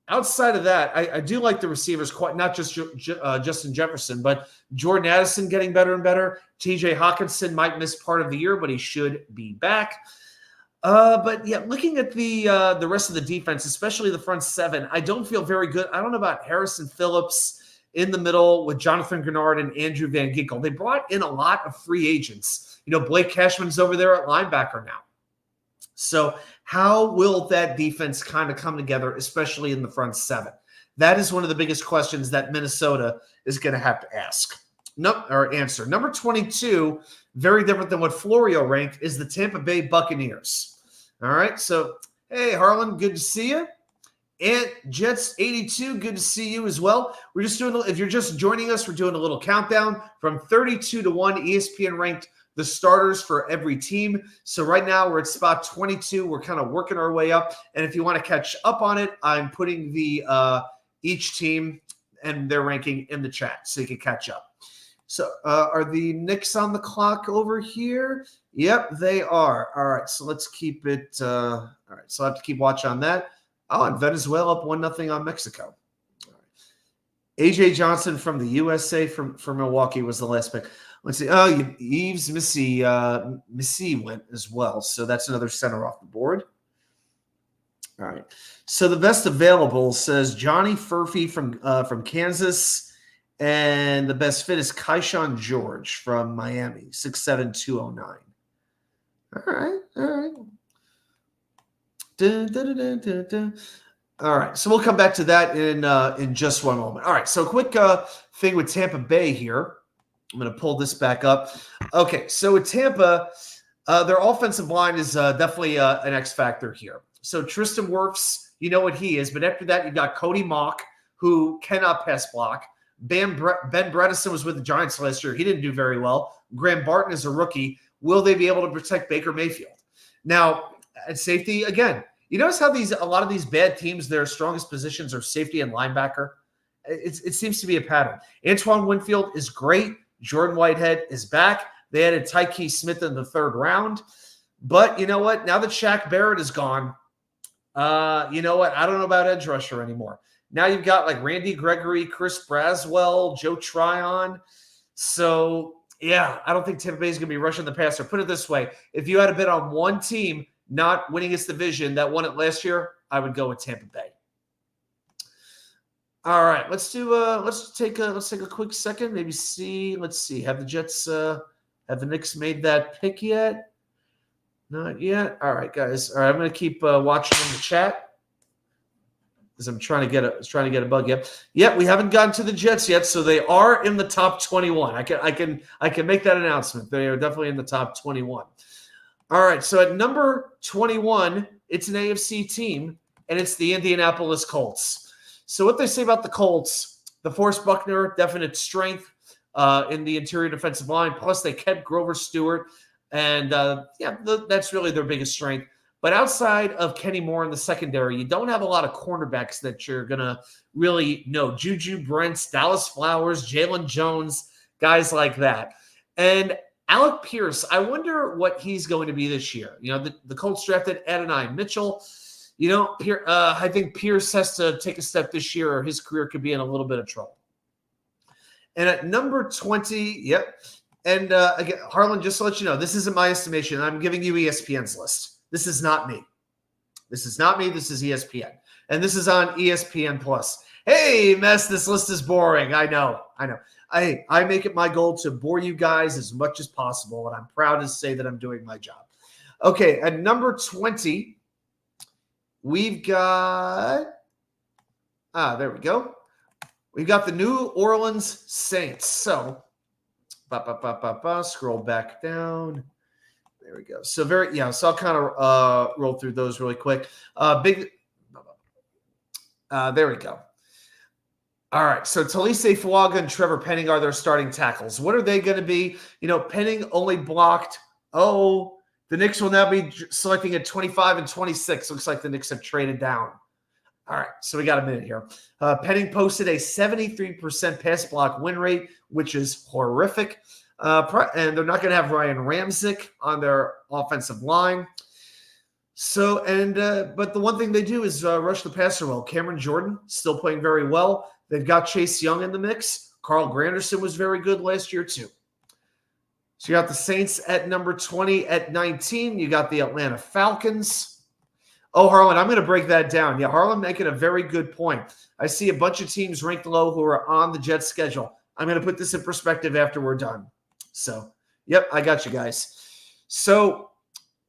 outside of that, I do like the receivers, quite not just Justin Jefferson, but Jordan Addison getting better and better. TJ Hawkinson might miss part of the year, but he should be back. But yeah, looking at the rest of the defense, especially the front 7, I don't feel very good. I don't know about Harrison Phillips in the middle with Jonathan Grenard and Andrew Van Ginkel. They brought in a lot of free agents. Blake Cashman's over there at linebacker now. So how will that defense kind of come together, especially in the front 7? That is one of the biggest questions that Minnesota is going to have to answer. Number 22, very different than what Florio ranked, is the Tampa Bay Buccaneers. All right, so hey, Harlan, good to see you. And Jets 82, good to see you as well. We're just doing, if you're just joining us, we're doing a little countdown from 32 to 1. ESPN ranked the starters for every team. So right now we're at spot 22. We're kind of working our way up. And if you want to catch up on it, I'm putting the each team and their ranking in the chat so you can catch up. So are the Knicks on the clock over here? Yep, they are. All right, so let's keep it. All right, so I have to keep watch on that. Oh, and Venezuela up 1-0 on Mexico. All right. AJ Johnson from the USA from Milwaukee was the last pick. Let's see. Oh, Yves Missy went as well. So that's another center off the board. All right. So the best available says Johnny Furphy from Kansas. And the best fit is Keyshawn George from Miami, 6'7", 209. All right. All right, so we'll come back to that in just one moment. All right, so a quick thing with Tampa Bay here. I'm going to pull this back up. Okay, so with Tampa, their offensive line is definitely an X factor here. So Tristan Wirfs, you know what he is, but after that, you got Cody Mock, who cannot pass block. Ben Bredesen was with the Giants last year. He didn't do very well. Graham Barton is a rookie. Will they be able to protect Baker Mayfield? Now, at safety, again, you notice how a lot of these bad teams, their strongest positions are safety and linebacker? It seems to be a pattern. Antoine Winfield is great. Jordan Whitehead is back. They added Tyke Smith in the 3rd round. But you know what? Now that Shaq Barrett is gone, you know what? I don't know about edge rusher anymore. Now you've got like Randy Gregory, Chris Braswell, Joe Tryon. So, yeah, I don't think Tampa Bay is going to be rushing the passer. Put it this way. If you had to bet on one team not winning its division that won it last year, I would go with Tampa Bay. All right, let's take a quick second. Maybe see. Let's see. Have the Jets have the Knicks made that pick yet? Not yet. All right, guys. All right, I'm going to keep watching in the chat because I'm trying to get a bug. Yep. We haven't gotten to the Jets yet, so they are in the top 21. I can make that announcement. They are definitely in the top 21. All right. So at number 21, it's an AFC team, and it's the Indianapolis Colts. So what they say about the Colts, DeForest Buckner, definite strength in the interior defensive line. Plus, they kept Grover Stewart. And, that's really their biggest strength. But outside of Kenny Moore in the secondary, you don't have a lot of cornerbacks that you're going to really know. Juju Brents, Dallas Flowers, Jalen Jones, guys like that. And Alec Pierce, I wonder what he's going to be this year. The Colts drafted Adonai Mitchell. I think Pierce has to take a step this year or his career could be in a little bit of trouble. And at number 20, and again, Harlan, just to let you know, this isn't my estimation. I'm giving you ESPN's list. This is not me. This is ESPN. And this is on ESPN Plus. Hey, Mess, this list is boring. I know. I make it my goal to bore you guys as much as possible, and I'm proud to say that I'm doing my job. Okay, at number 20, we've got there we go. We've got the New Orleans Saints. So scroll back down. There we go. So so I'll kind of roll through those really quick. There we go. All right. So Talise Fuaga and Trevor Penning are their starting tackles. What are they going to be? Penning only blocked. Oh, the Knicks will now be selecting at 25 and 26. Looks like the Knicks have traded down. All right, so we got a minute here. Penning posted a 73% pass block win rate, which is horrific. And they're not going to have Ryan Ramczyk on their offensive line. So, but the one thing they do is rush the passer well. Cameron Jordan still playing very well. They've got Chase Young in the mix. Carl Granderson was very good last year too. So you got the Saints at number 20. At 19, you got the Atlanta Falcons. Oh, Harlan, I'm going to break that down. Yeah, Harlan making a very good point. I see a bunch of teams ranked low who are on the Jets schedule. I'm going to put this in perspective after we're done. So, I got you guys. So,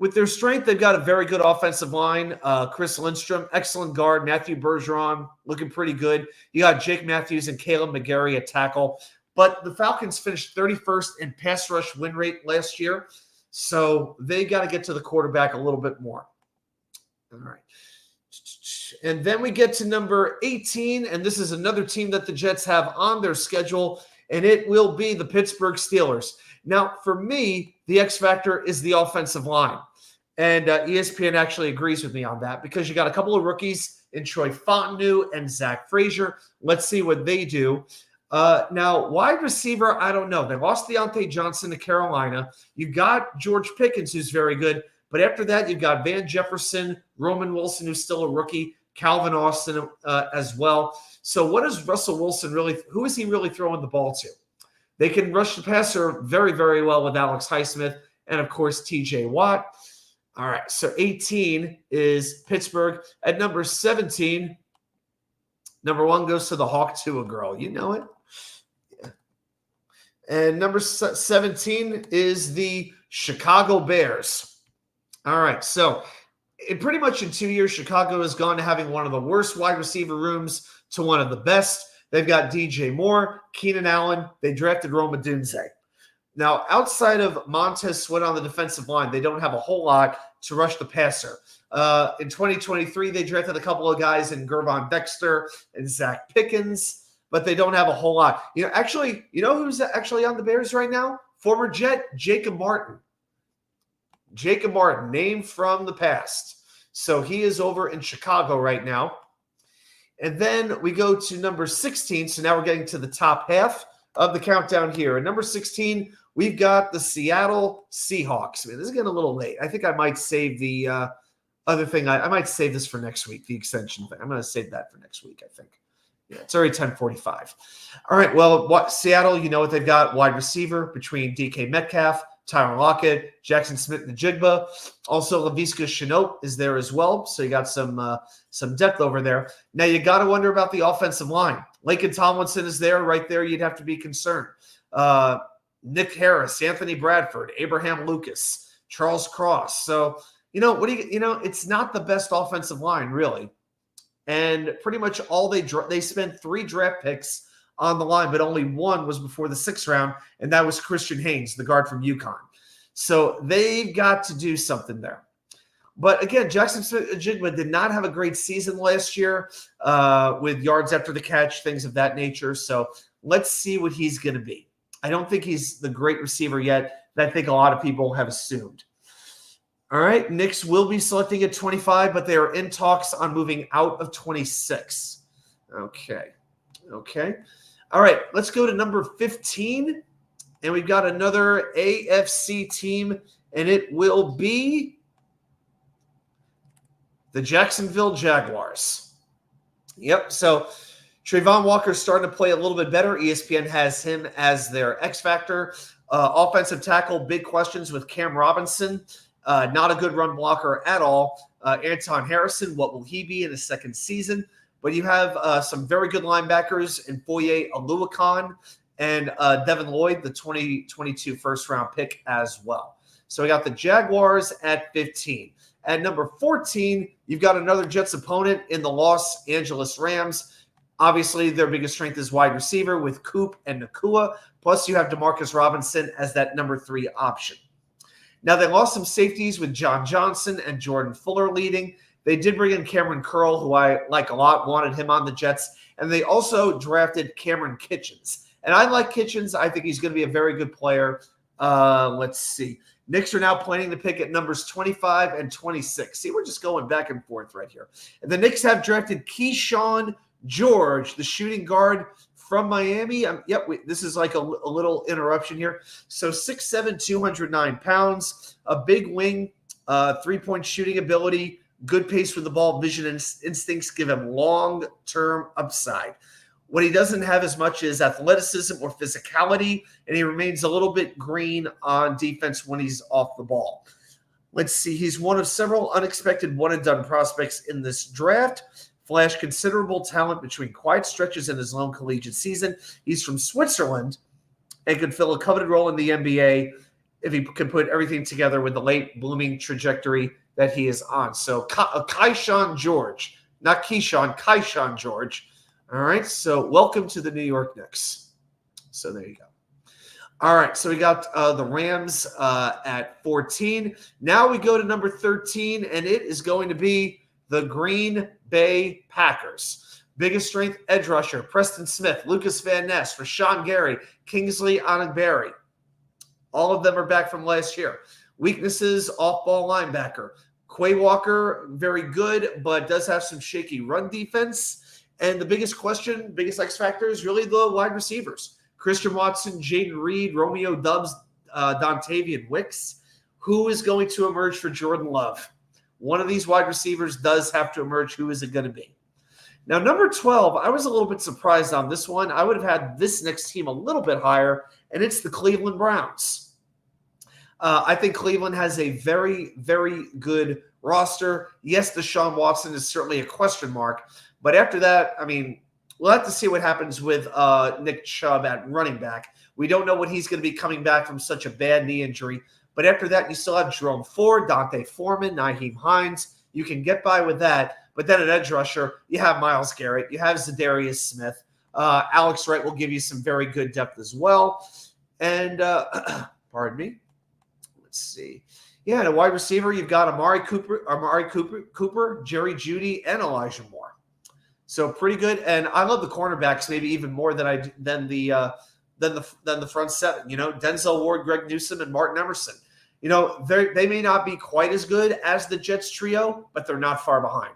with their strength, they've got a very good offensive line. Chris Lindstrom, excellent guard. Matthew Bergeron, looking pretty good. You got Jake Matthews and Caleb McGarry at tackle. But the Falcons finished 31st in pass rush win rate last year. So, they got to get to the quarterback a little bit more. All right. And then we get to number 18, and this is another team that the Jets have on their schedule, and it will be the Pittsburgh Steelers. Now, for me, the X factor is the offensive line. And ESPN actually agrees with me on that because you got a couple of rookies in Troy Fontenot and Zach Frazier. Let's see what they do. Now, wide receiver, I don't know. They lost Deontay Johnson to Carolina. You got George Pickens, who's very good. But after that, you've got Van Jefferson, Roman Wilson, who's still a rookie, Calvin Austin as well. So what is Russell Wilson who is he really throwing the ball to? They can rush the passer very, very well with Alex Highsmith and, of course, TJ Watt. All right, so 18 is Pittsburgh. At number 17, number 1 goes to the Hawk Tua girl. You know it. Yeah. And number 17 is the Chicago Bears. All right, so pretty much in 2 years, Chicago has gone to having one of the worst wide receiver rooms to one of the best. They've got DJ Moore, Keenan Allen. They drafted Rome Odunze. Now, outside of Montez Sweat on the defensive line, they don't have a whole lot to rush the passer. In 2023, they drafted a couple of guys in Gervon Dexter and Zach Pickens, but they don't have a whole lot. You know who's actually on the Bears right now? Former Jet, Jacob Martin. Jacob Martin, name from the past. So he is over in Chicago right now. And then we go to number 16. So now we're getting to the top half of the countdown here. At number 16, we've got the Seattle Seahawks. Man, this is getting a little late. I think I might save the other thing. I might save this for next week, the extension thing. I'm going to save that for next week, I think. Yeah, it's already 10:45. All right, well, Seattle, you know what they've got. Wide receiver between DK Metcalf, Tyron Lockett, Jackson Smith-Njigba. Also, Laviska Shenault is there as well. So you got some depth over there. Now, you got to wonder about the offensive line. Laken Tomlinson is there. Right there, you'd have to be concerned. Nick Harris, Anthony Bradford, Abraham Lucas, Charles Cross. So, it's not the best offensive line, really. And pretty much all they spent 3 draft picks on the line, but only one was before the 6th round, and that was Christian Haynes, the guard from UConn. So they've got to do something there. But again, Jackson Smith-Njigba did not have a great season last year with yards after the catch, things of that nature. So let's see what he's going to be. I don't think he's the great receiver yet that I think a lot of people have assumed. All right, Knicks will be selecting at 25, but they are in talks on moving out of 26. Okay. All right, let's go to number 15, and we've got another AFC team, and it will be the Jacksonville Jaguars. Yep, so Trayvon Walker's starting to play a little bit better. ESPN has him as their X factor. Offensive tackle, big questions with Cam Robinson. Not a good run blocker at all. Anton Harrison, what will he be in his second season? But you have some very good linebackers in Foye Oluokun and Devin Lloyd, the 2022 first-round pick as well. So we got the Jaguars at 15. At number 14, you've got another Jets opponent in the Los Angeles Rams. Obviously, their biggest strength is wide receiver with Coop and Nakua. Plus, you have Demarcus Robinson as that number 3 option. Now, they lost some safeties with John Johnson and Jordan Fuller leading. They did bring in Cameron Curl, who I like a lot, wanted him on the Jets. And they also drafted Cameron Kitchens. And I like Kitchens. I think he's going to be a very good player. Let's see. Knicks are now planning to pick at numbers 25 and 26. See, we're just going back and forth right here. And the Knicks have drafted Keyshawn George, the shooting guard from Miami. This is like a little interruption here. So 6'7", 209 pounds, a big wing, 3-point shooting ability, good pace with the ball, vision and instincts give him long-term upside. What he doesn't have as much is athleticism or physicality, and he remains a little bit green on defense when he's off the ball. Let's see. He's one of several unexpected one-and-done prospects in this draft. Flashed considerable talent between quiet stretches in his lone collegiate season. He's from Switzerland and could fill a coveted role in the NBA if he could put everything together with the late blooming trajectory that he is on. So Keyshawn George, not Keyshawn, Keyshawn George. All right, so welcome to the New York Knicks. So there you go. All right, so we got the Rams at 14. Now we go to number 13, and it is going to be the Green Bay Packers. Biggest strength, edge rusher, Preston Smith, Lucas Van Ness, Rashawn Gary, Kingsley Onigbarry. All of them are back from last year. Weaknesses, off-ball linebacker. Quay Walker, very good, but does have some shaky run defense. And the biggest question, biggest X factor is really the wide receivers. Christian Watson, Jaden Reed, Romeo Doubs, Dontavian Wicks. Who is going to emerge for Jordan Love? One of these wide receivers does have to emerge. Who is it going to be? Now, number 12, I was a little bit surprised on this one. I would have had this next team a little bit higher, and it's the Cleveland Browns. I think Cleveland has a very, very good roster. Yes, Deshaun Watson is certainly a question mark, but after that, I mean, we'll have to see what happens with Nick Chubb at running back. We don't know what he's going to be coming back from such a bad knee injury. But after that, you still have Jerome Ford, Dante Foreman, Nyheim Hines. You can get by with that. But then at edge rusher, you have Myles Garrett. You have Zadarius Smith. Alex Wright will give you some very good depth as well. And, pardon me. Let's see. Yeah, and a wide receiver, you've got Amari Cooper, Jerry Jeudy, and Elijah Moore. So pretty good. And I love the cornerbacks maybe even more than the front seven. You know, Denzel Ward, Greg Newsome, and Martin Emerson. You know, they may not be quite as good as the Jets trio, but they're not far behind.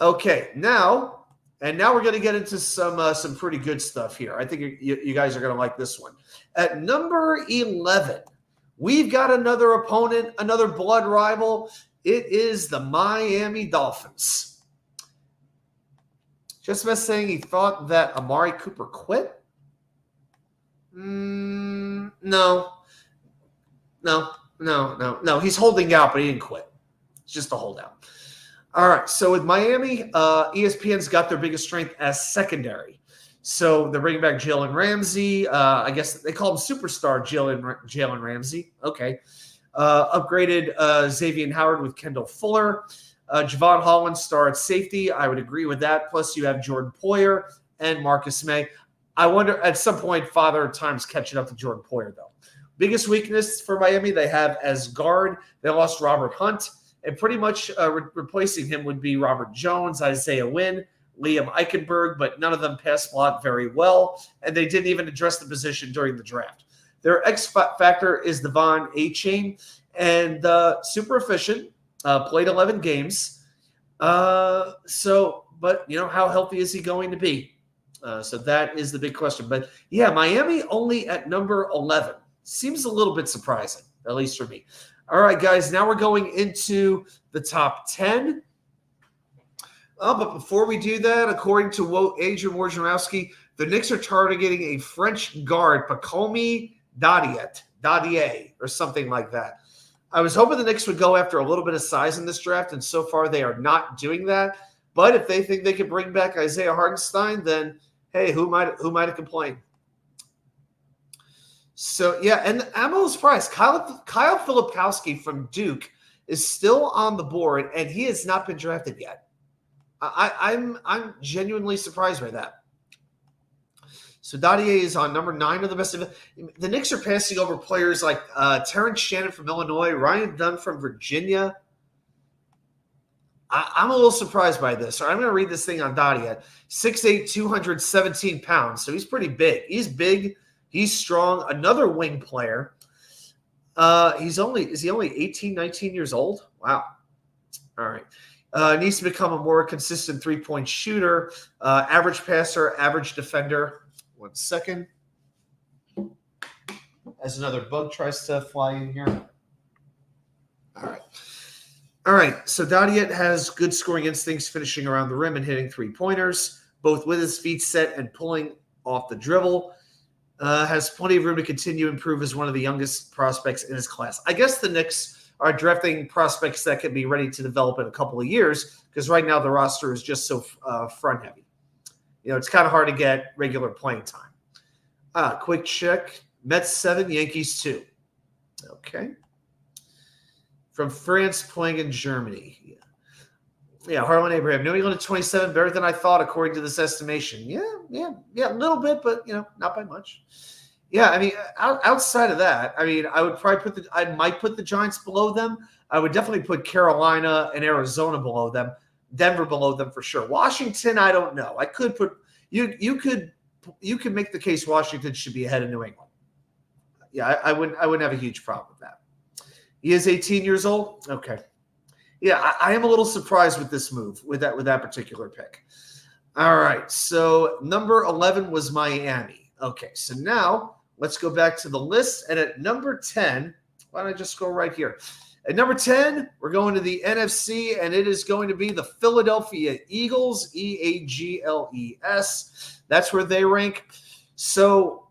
Okay, now we're going to get into some pretty good stuff here. I think you guys are going to like this one. At number 11, we've got another opponent, another blood rival. It is the Miami Dolphins. Just about saying he thought that Amari Cooper quit? No. He's holding out, but he didn't quit. It's just a holdout. All right. So with Miami, ESPN's got their biggest strength as secondary. So they're bringing back Jalen Ramsey. I guess they call him superstar Jalen Ramsey. Okay. Upgraded Xavier Howard with Kendall Fuller. Javon Holland star at safety. I would agree with that. Plus you have Jordan Poyer and Marcus May. I wonder at some point Father Time's catching up to Jordan Poyer, though. Biggest weakness for Miami they have as guard. They lost Robert Hunt, and pretty much replacing him would be Robert Jones, Isaiah Wynn, Liam Eichenberg, but none of them pass block very well, and they didn't even address the position during the draft. Their X factor is Devon Achane, and super efficient, played 11 games. But how healthy is he going to be? So that is the big question. But yeah, Miami only at number 11. Seems a little bit surprising, at least for me. All right, guys, now we're going into the top 10. But before we do that, according to Adrian Wojnarowski, the Knicks are targeting a French guard, Pacomi Dadier, or something like that. I was hoping the Knicks would go after a little bit of size in this draft, and so far they are not doing that. But if they think they can bring back Isaiah Hartenstein, then hey, who might have complained? So yeah, and I'm a little surprised. Kyle Filipowski from Duke is still on the board, and he has not been drafted yet. I'm genuinely surprised by that. So Dadier is on number 9 of the best of the Knicks are passing over players like Terrence Shannon from Illinois, Ryan Dunn from Virginia. I'm a little surprised by this. I'm going to read this thing on Dadier. 6'8", 217 pounds. So he's pretty big. He's big. He's strong. Another wing player. Is he only 18, 19 years old? Wow. All right. Needs to become a more consistent three-point shooter, average passer, average defender. 1 second. As another bug tries to fly in here. All right. So Dadier has good scoring instincts, finishing around the rim and hitting three-pointers, both with his feet set and pulling off the dribble. Has plenty of room to continue to improve as one of the youngest prospects in his class. I guess the Knicks are drafting prospects that can be ready to develop in a couple of years because right now the roster is just so front heavy. It's kind of hard to get regular playing time. Quick check. Mets 7, Yankees 2. Okay. From France, playing in Germany. Yeah, Harlan Abraham. New England at 27, better than I thought, according to this estimation. Yeah, a little bit, but not by much. Yeah, I mean, outside of that, I mean, I might put the Giants below them. I would definitely put Carolina and Arizona below them, Denver below them for sure. Washington, I don't know. I could put you could make the case Washington should be ahead of New England. Yeah, I wouldn't have a huge problem with that. He is 18 years old. Okay. Yeah, I am a little surprised with this move, with that particular pick. All right, so number 11 was Miami. Okay, so now let's go back to the list. And at number 10, why don't I just go right here? At number 10, we're going to the NFC, and it is going to be the Philadelphia Eagles, EAGLES. That's where they rank. So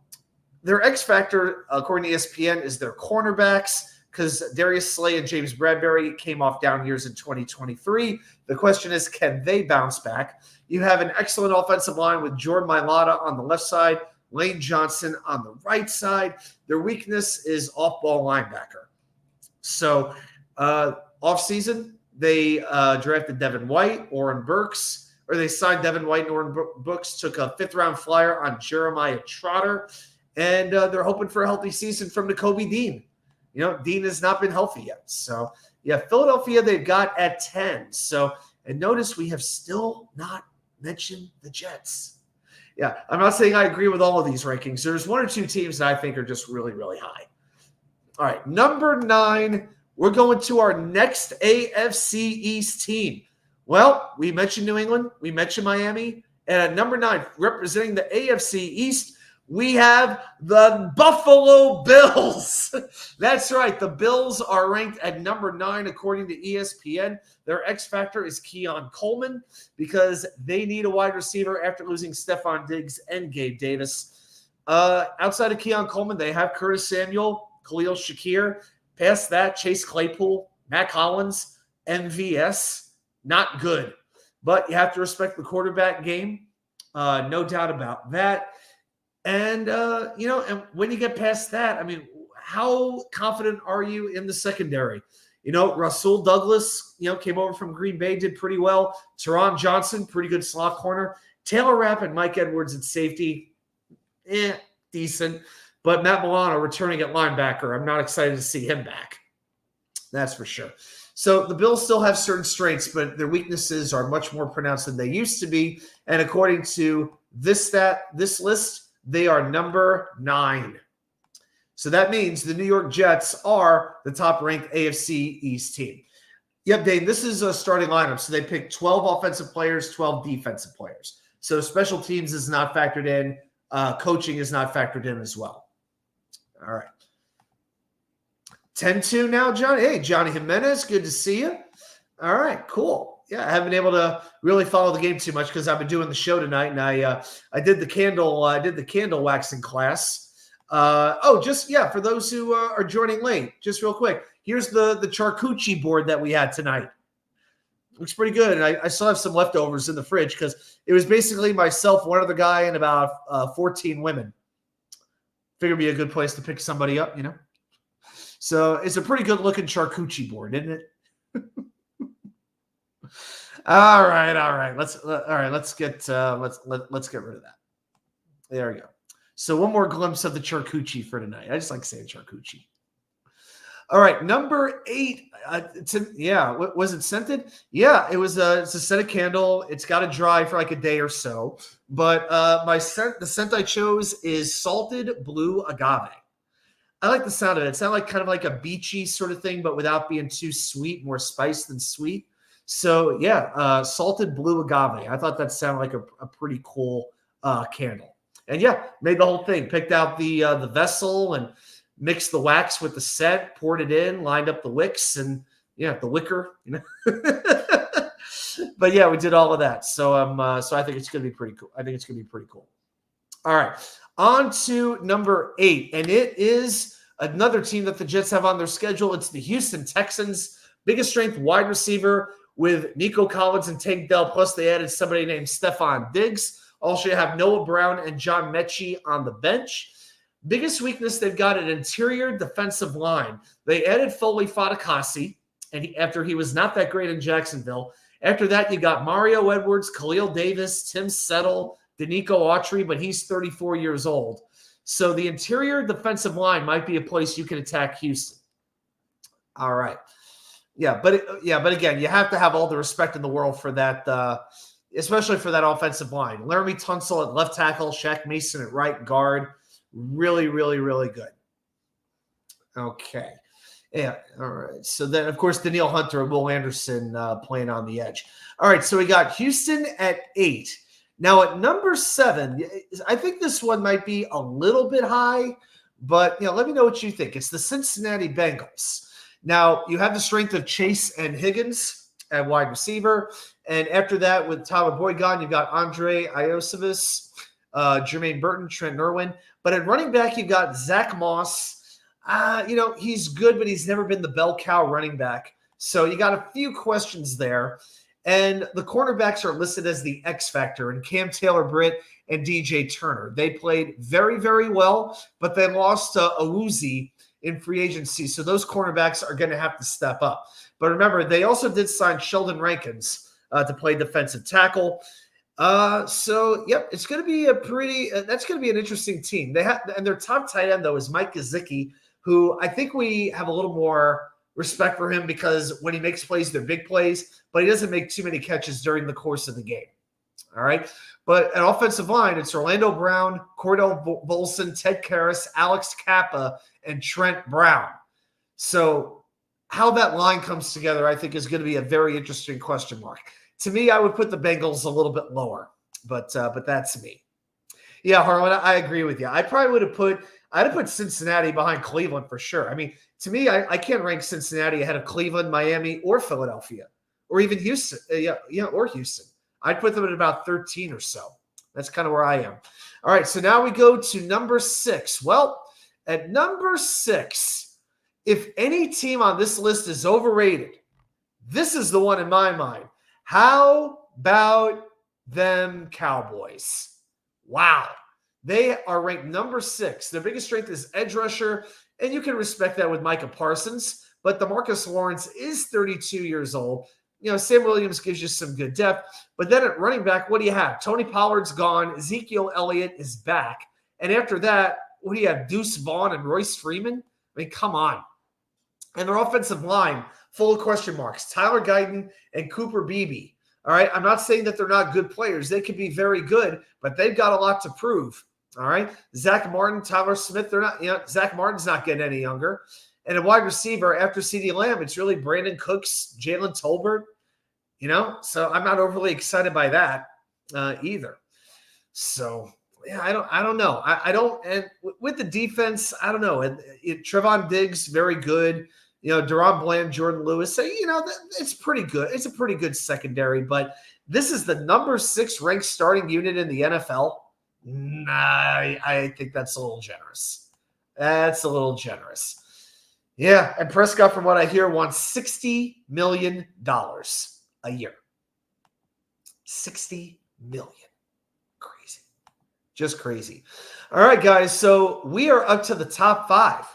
their X factor, according to ESPN, is their cornerbacks, because Darius Slay and James Bradbury came off down years in 2023. The question is, can they bounce back? You have an excellent offensive line with Jordan Mailata on the left side, Lane Johnson on the right side. Their weakness is off-ball linebacker. So offseason, they drafted Devin White, Oren Burks, or they signed Devin White and Oren Burks, took a 5th-round flyer on Jeremiah Trotter, and they're hoping for a healthy season from Nakobe Dean. Dean has not been healthy yet. So, yeah, Philadelphia they've got at 10. So, and notice we have still not mentioned the Jets. Yeah, I'm not saying I agree with all of these rankings. There's 1 or 2 teams that I think are just really, really high. All right, number 9, we're going to our next AFC East team. Well, we mentioned New England. We mentioned Miami. And at number 9, representing the AFC East, we have the Buffalo Bills. That's right. The Bills are ranked at number 9 according to ESPN. Their X factor is Keon Coleman because they need a wide receiver after losing Stephon Diggs and Gabe Davis. Outside of Keon Coleman, they have Curtis Samuel, Khalil Shakir. Past that, Chase Claypool, Matt Collins, MVS. Not good. But you have to respect the quarterback game. No doubt about that. And, and when you get past that, I mean, how confident are you in the secondary? Rasul Douglas, came over from Green Bay, did pretty well. Teron Johnson, pretty good slot corner. Taylor Rapp and Mike Edwards at safety, decent. But Matt Milano returning at linebacker, I'm not excited to see him back. That's for sure. So the Bills still have certain strengths, but their weaknesses are much more pronounced than they used to be. And according to this list, they are number 9. So that means the New York Jets are the top-ranked AFC East team. Yep, Dave, this is a starting lineup. So they picked 12 offensive players, 12 defensive players. So special teams is not factored in. Coaching is not factored in as well. All right. 10-2 now, Johnny. Hey, Johnny Jimenez, good to see you. All right, cool. Yeah, I haven't been able to really follow the game too much because I've been doing the show tonight, and I did the candle waxing class. For those who are joining late, just real quick, here's the charcuterie board that we had tonight. Looks pretty good, and I still have some leftovers in the fridge because it was basically myself, one other guy, and about 14 women. Figured it'd be a good place to pick somebody up, So it's a pretty good looking charcuterie board, isn't it? All right. Let's get rid of that. There we go. So one more glimpse of the charcuterie for tonight. I just like saying charcuterie. All right, number 8. Was it scented? Yeah, it was. It's a scented candle. It's got to dry for like a day or so. But the scent I chose is salted blue agave. I like the sound of it. It sounds like kind of like a beachy sort of thing, but without being too sweet, more spice than sweet. So yeah, salted blue agave. I thought that sounded like a pretty cool candle. And yeah, made the whole thing. Picked out the vessel and mixed the wax with the scent, poured it in, lined up the wicks, and the wicker. But yeah, we did all of that. So so I think it's gonna be pretty cool. All right, on to number 8, and it is another team that the Jets have on their schedule. It's the Houston Texans. Biggest strength wide receiver with Nico Collins and Tank Dell, plus they added somebody named Stephon Diggs. Also, you have Noah Brown and John Mechie on the bench. Biggest weakness, they've got an interior defensive line. They added Foley Fatukasi, and after he was not that great in Jacksonville. After that, you got Mario Edwards, Khalil Davis, Tim Settle, Danico Autry, but he's 34 years old. So the interior defensive line might be a place you can attack Houston. All right. But again, you have to have all the respect in the world for that, especially for that offensive line. Laramie Tunsil at left tackle, Shaq Mason at right guard. Really, really, really good. Okay. Yeah. All right. So then, of course, Danielle Hunter and Will Anderson playing on the edge. All right. So we got Houston at 8. Now at number 7, I think this one might be a little bit high, but let me know what you think. It's the Cincinnati Bengals. Now you have the strength of Chase and Higgins at wide receiver, and after that, with Tyler Boyd gone, you've got Andre Iosivas, Jermaine Burton, Trent Irwin. But at running back, you've got Zach Moss. He's good, but he's never been the bell cow running back. So you got a few questions there. And the cornerbacks are listed as the X factor, and Cam Taylor-Britt and DJ Turner. They played very, very well, but they lost Awuzie in free agency. So those cornerbacks are going to have to step up. But remember, they also did sign Sheldon Rankins to play defensive tackle. It's going to be that's going to be an interesting team. And their top tight end, though, is Mike Gesicki, who I think we have a little more respect for him because when he makes plays, they're big plays, but he doesn't make too many catches during the course of the game. All right. But at offensive line, it's Orlando Brown, Cordell Volson, Ted Karras, Alex Kappa, and Trent Brown. So how that line comes together, I think, is going to be a very interesting question mark. To me, I would put the Bengals a little bit lower, but that's me. Yeah, Harlan, I agree with you. I'd have put Cincinnati behind Cleveland for sure. I mean, to me, I can't rank Cincinnati ahead of Cleveland, Miami, or Philadelphia, or even Houston. Or Houston. I'd put them at about 13 or so. That's kind of where I am. All right, so now we go to number 6. Well, at number 6, if any team on this list is overrated, this is the one in my mind. How about them Cowboys? Wow. They are ranked number 6. Their biggest strength is edge rusher, and you can respect that with Micah Parsons, but DeMarcus Lawrence is 32 years old. Sam Williams gives you some good depth, but then at running back, what do you have? Tony Pollard's gone. Ezekiel Elliott is back. And after that, what do you have? Deuce Vaughn and Royce Freeman? I mean, come on. And their offensive line, full of question marks. Tyler Guyton and Cooper Beebe. All right, I'm not saying that they're not good players. They could be very good, but they've got a lot to prove. All right, Zach Martin, Tyler Smith, they're not. Zach Martin's not getting any younger. And a wide receiver after CeeDee Lamb, it's really Brandon Cooks, Jalen Tolbert. So I'm not overly excited by that either. So yeah, I don't know. I don't. And with the defense, I don't know. Trevon Diggs, very good. Deron Bland, Jordan Lewis. So, it's pretty good. It's a pretty good secondary, but this is the number 6 ranked starting unit in the NFL. Nah, I think that's a little generous. That's a little generous. Yeah, and Prescott, from what I hear, wants $60 million a year. $60 million. Crazy. Just crazy. All right, guys, so we are up to the top 5.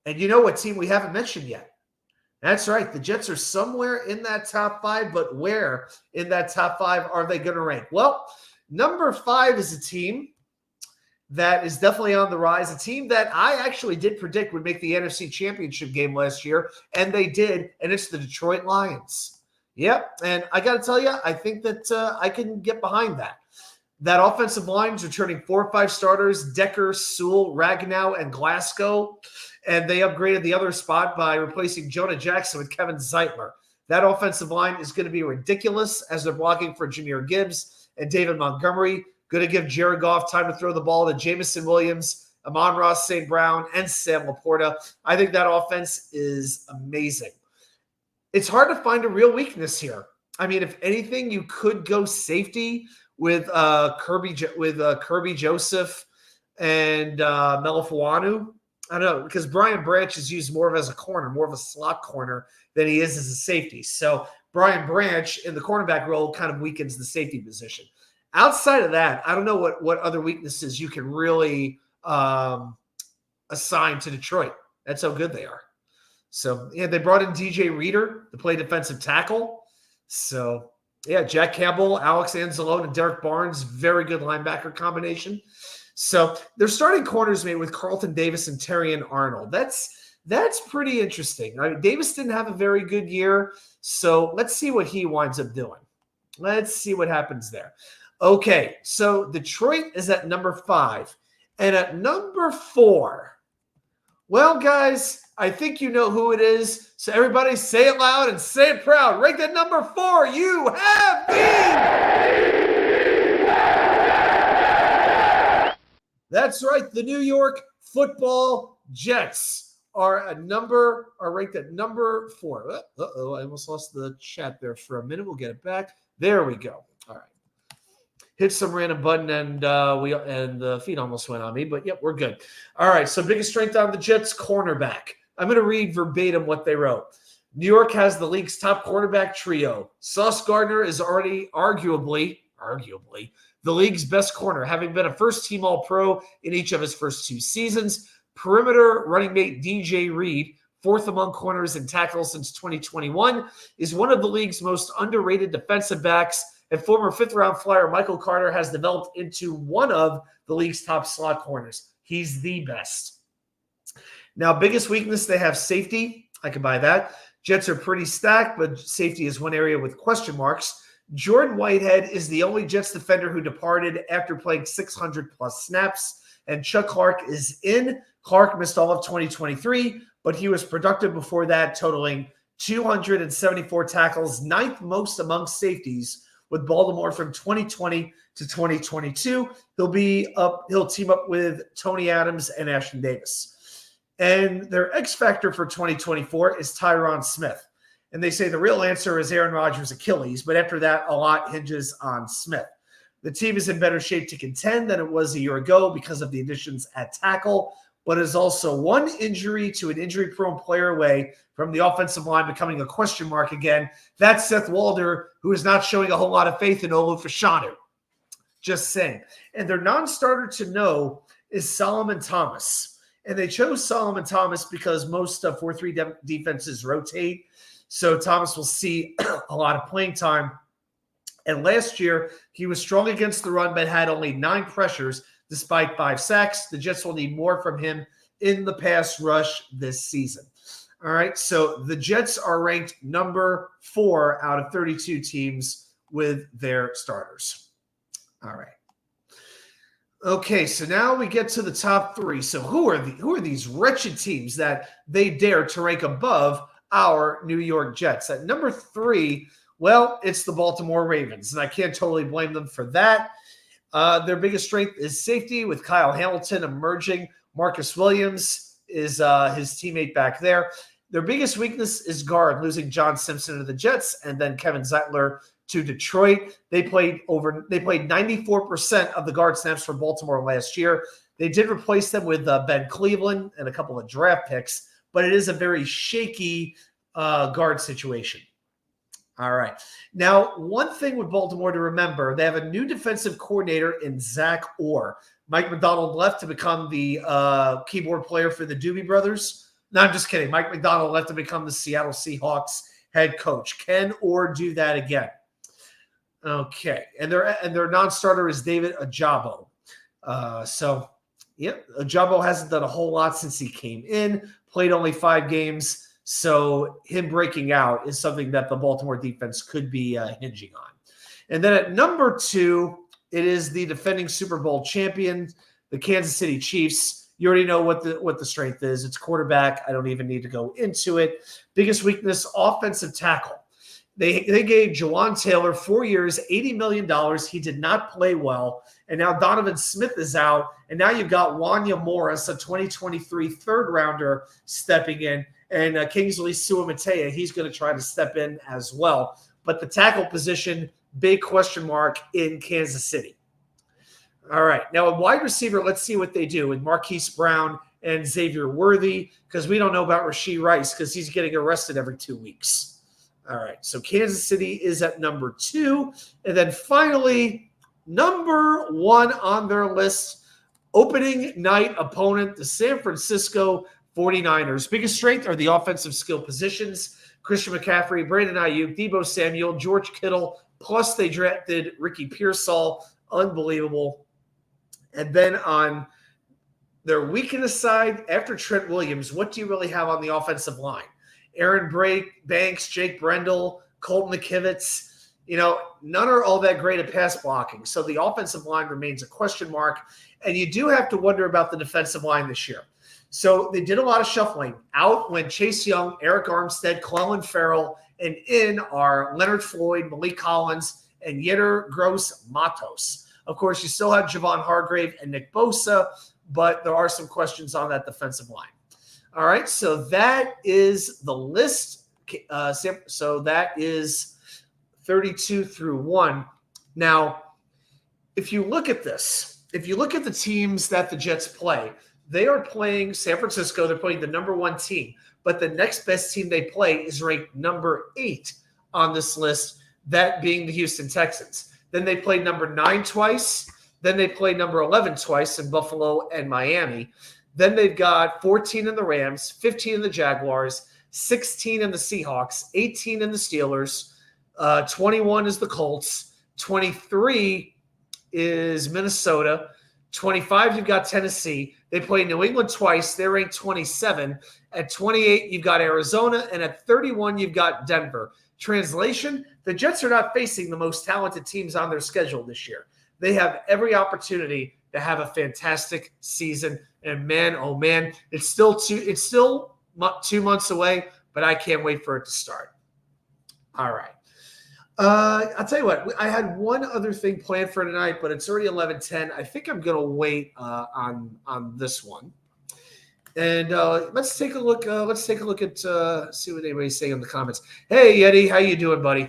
And you know what team we haven't mentioned yet? That's right. The Jets are somewhere in that top 5, but where in that top 5 are they going to rank? Well, number 5 is a team that is definitely on the rise, a team that I actually did predict would make the NFC Championship game last year, and they did, and it's the Detroit Lions. Yep, and I got to tell you, I think that I can get behind that. That offensive line is returning 4 or 5 starters, Decker, Sewell, Ragnow, and Glasgow. And they upgraded the other spot by replacing Jonah Jackson with Kevin Zeitler. That offensive line is going to be ridiculous as they're blocking for Jahmyr Gibbs and David Montgomery. Going to give Jared Goff time to throw the ball to Jameson Williams, Amon-Ra St. Brown, and Sam Laporta. I think that offense is amazing. It's hard to find a real weakness here. I mean, if anything, you could go safety with Kirby Joseph and Melifuanu. I don't know, because Brian Branch is used more of as a corner, more of a slot corner than he is as a safety. So Brian Branch in the cornerback role kind of weakens the safety position. Outside of that, I don't know what other weaknesses you can really assign to Detroit. That's how good they are. So, yeah, they brought in DJ Reader to play defensive tackle. So, yeah, Jack Campbell, Alex Anzalone, and Derek Barnes, very good linebacker combination. So they're starting corners made with Carlton Davis and Terrion Arnold. That's pretty interesting. I mean, Davis didn't have a very good year, so let's see what he winds up doing. Let's see what happens there. Okay, so Detroit is at number 5. And at number 4, well, guys, I think you know who it is. So everybody say it loud and say it proud. Ranked at number 4, you have the... That's right. The New York Football Jets are ranked at number 4. Uh-oh, I almost lost the chat there for a minute. We'll get it back. There we go. All right. Hit some random button and the feed almost went on me, but yep, we're good. All right. So biggest strength on the Jets, cornerback. I'm going to read verbatim what they wrote. New York has the league's top cornerback trio. Sauce Gardner is already arguably the league's best corner, having been a first-team All-Pro in each of his first 2 seasons. Perimeter running mate DJ Reed, 4th among corners and tackles since 2021, is one of the league's most underrated defensive backs, and former 5th-round flyer Michael Carter has developed into one of the league's top slot corners. He's the best. Now, biggest weakness, they have safety. I can buy that. Jets are pretty stacked, but safety is one area with question marks. Jordan Whitehead is the only Jets defender who departed after playing 600-plus snaps, and Chuck Clark is in. Clark missed all of 2023, but he was productive before that, totaling 274 tackles, 9th most among safeties, with Baltimore from 2020 to 2022. He'll team up with Tony Adams and Ashton Davis. And their X factor for 2024 is Tyron Smith. And they say the real answer is Aaron Rodgers' Achilles, but after that, a lot hinges on Smith. The team is in better shape to contend than it was a year ago because of the additions at tackle, but is also one injury to an injury-prone player away from the offensive line becoming a question mark again. That's Seth Walder, who is not showing a whole lot of faith in Olu Fashanu. Just saying. And their non-starter to know is Solomon Thomas. And they chose Solomon Thomas because most 4-3 defenses rotate. So Thomas will see a lot of playing time. And last year, he was strong against the run, but had only 9 pressures despite 5 sacks. The Jets will need more from him in the pass rush this season. All right, so the Jets are ranked number 4 out of 32 teams with their starters. All right. Okay, so now we get to the top 3. So who are these wretched teams that they dare to rank above our New York Jets? At number 3, well, it's the Baltimore Ravens, and I can't totally blame them for that. Their biggest strength is safety with Kyle Hamilton emerging. Marcus Williams is his teammate back there. Their biggest weakness is guard, losing John Simpson to the Jets and then Kevin Zeitler to Detroit. They played 94% of the guard snaps for Baltimore last year. They did replace them with Ben Cleveland and a couple of draft picks, but it is a very shaky guard situation. All right. Now, one thing with Baltimore to remember, they have a new defensive coordinator in Zach Orr. Mike McDonald left to become the keyboard player for the Doobie Brothers. No, I'm just kidding. Mike McDonald left to become the Seattle Seahawks head coach. Can Orr do that again? Okay. And their non-starter is David Ojabo. Ojabo hasn't done a whole lot since he came in, played only 5 games. So him breaking out is something that the Baltimore defense could be hinging on. And then at number 2, it is the defending Super Bowl champion, the Kansas City Chiefs. You already know what the strength is. It's quarterback. I don't even need to go into it. Biggest weakness, offensive tackle. They gave Jawan Taylor 4 years, $80 million. He did not play well. And now Donovan Smith is out. And now you've got Wanya Morris, a 2023 third-rounder, stepping in. And Kingsley Suamatea, he's going to try to step in as well. But the tackle position, big question mark in Kansas City. All right. Now, a wide receiver, let's see what they do with Marquise Brown and Xavier Worthy, because we don't know about Rashee Rice because he's getting arrested every 2 weeks. All right. So Kansas City is at number 2. And then finally, number 1 on their list, opening night opponent, the San Francisco 49ers. Biggest strength are the offensive skill positions. Christian McCaffrey, Brandon Ayuk, Deebo Samuel, George Kittle, plus they drafted Ricky Pearsall. Unbelievable. And then on their weakness side, after Trent Williams, what do you really have on the offensive line? Aaron Banks, Jake Brendel, Colton McKivitz. None are all that great at pass blocking. So the offensive line remains a question mark. And you do have to wonder about the defensive line this year. So they did a lot of shuffling. Out went Chase Young, Eric Armstead, Clelin Ferrell, and in are Leonard Floyd, Malik Collins, and Yetur Gross-Matos. Of course, you still have Javon Hargrave and Nick Bosa, but there are some questions on that defensive line. All right, so that is the list. So that is 32 through 1. Now, if you look at this, if you look at the teams that the Jets play, they are playing San Francisco. They're playing the number 1 team, but the next best team they play is ranked number 8 on this list, that being the Houston Texans. Then they played number 9 twice. Then they played number 11 twice in Buffalo and Miami. Then they've got 14 in the Rams, 15 in the Jaguars, 16 in the Seahawks, 18 in the Steelers, 21 is the Colts, 23 is Minnesota, 25 you've got Tennessee. They played New England twice. They're ranked 27. At 28, you've got Arizona. And at 31, you've got Denver. Translation, the Jets are not facing the most talented teams on their schedule this year. They have every opportunity to have a fantastic season. And man, oh man, it's still 2 months away, but I can't wait for it to start. All right. I'll tell you what. I had one other thing planned for tonight, but it's already 11:10. I think I'm going to wait on this one. And let's take a look. Let's take a look at see what anybody's saying in the comments. Hey, Yeti, how you doing, buddy?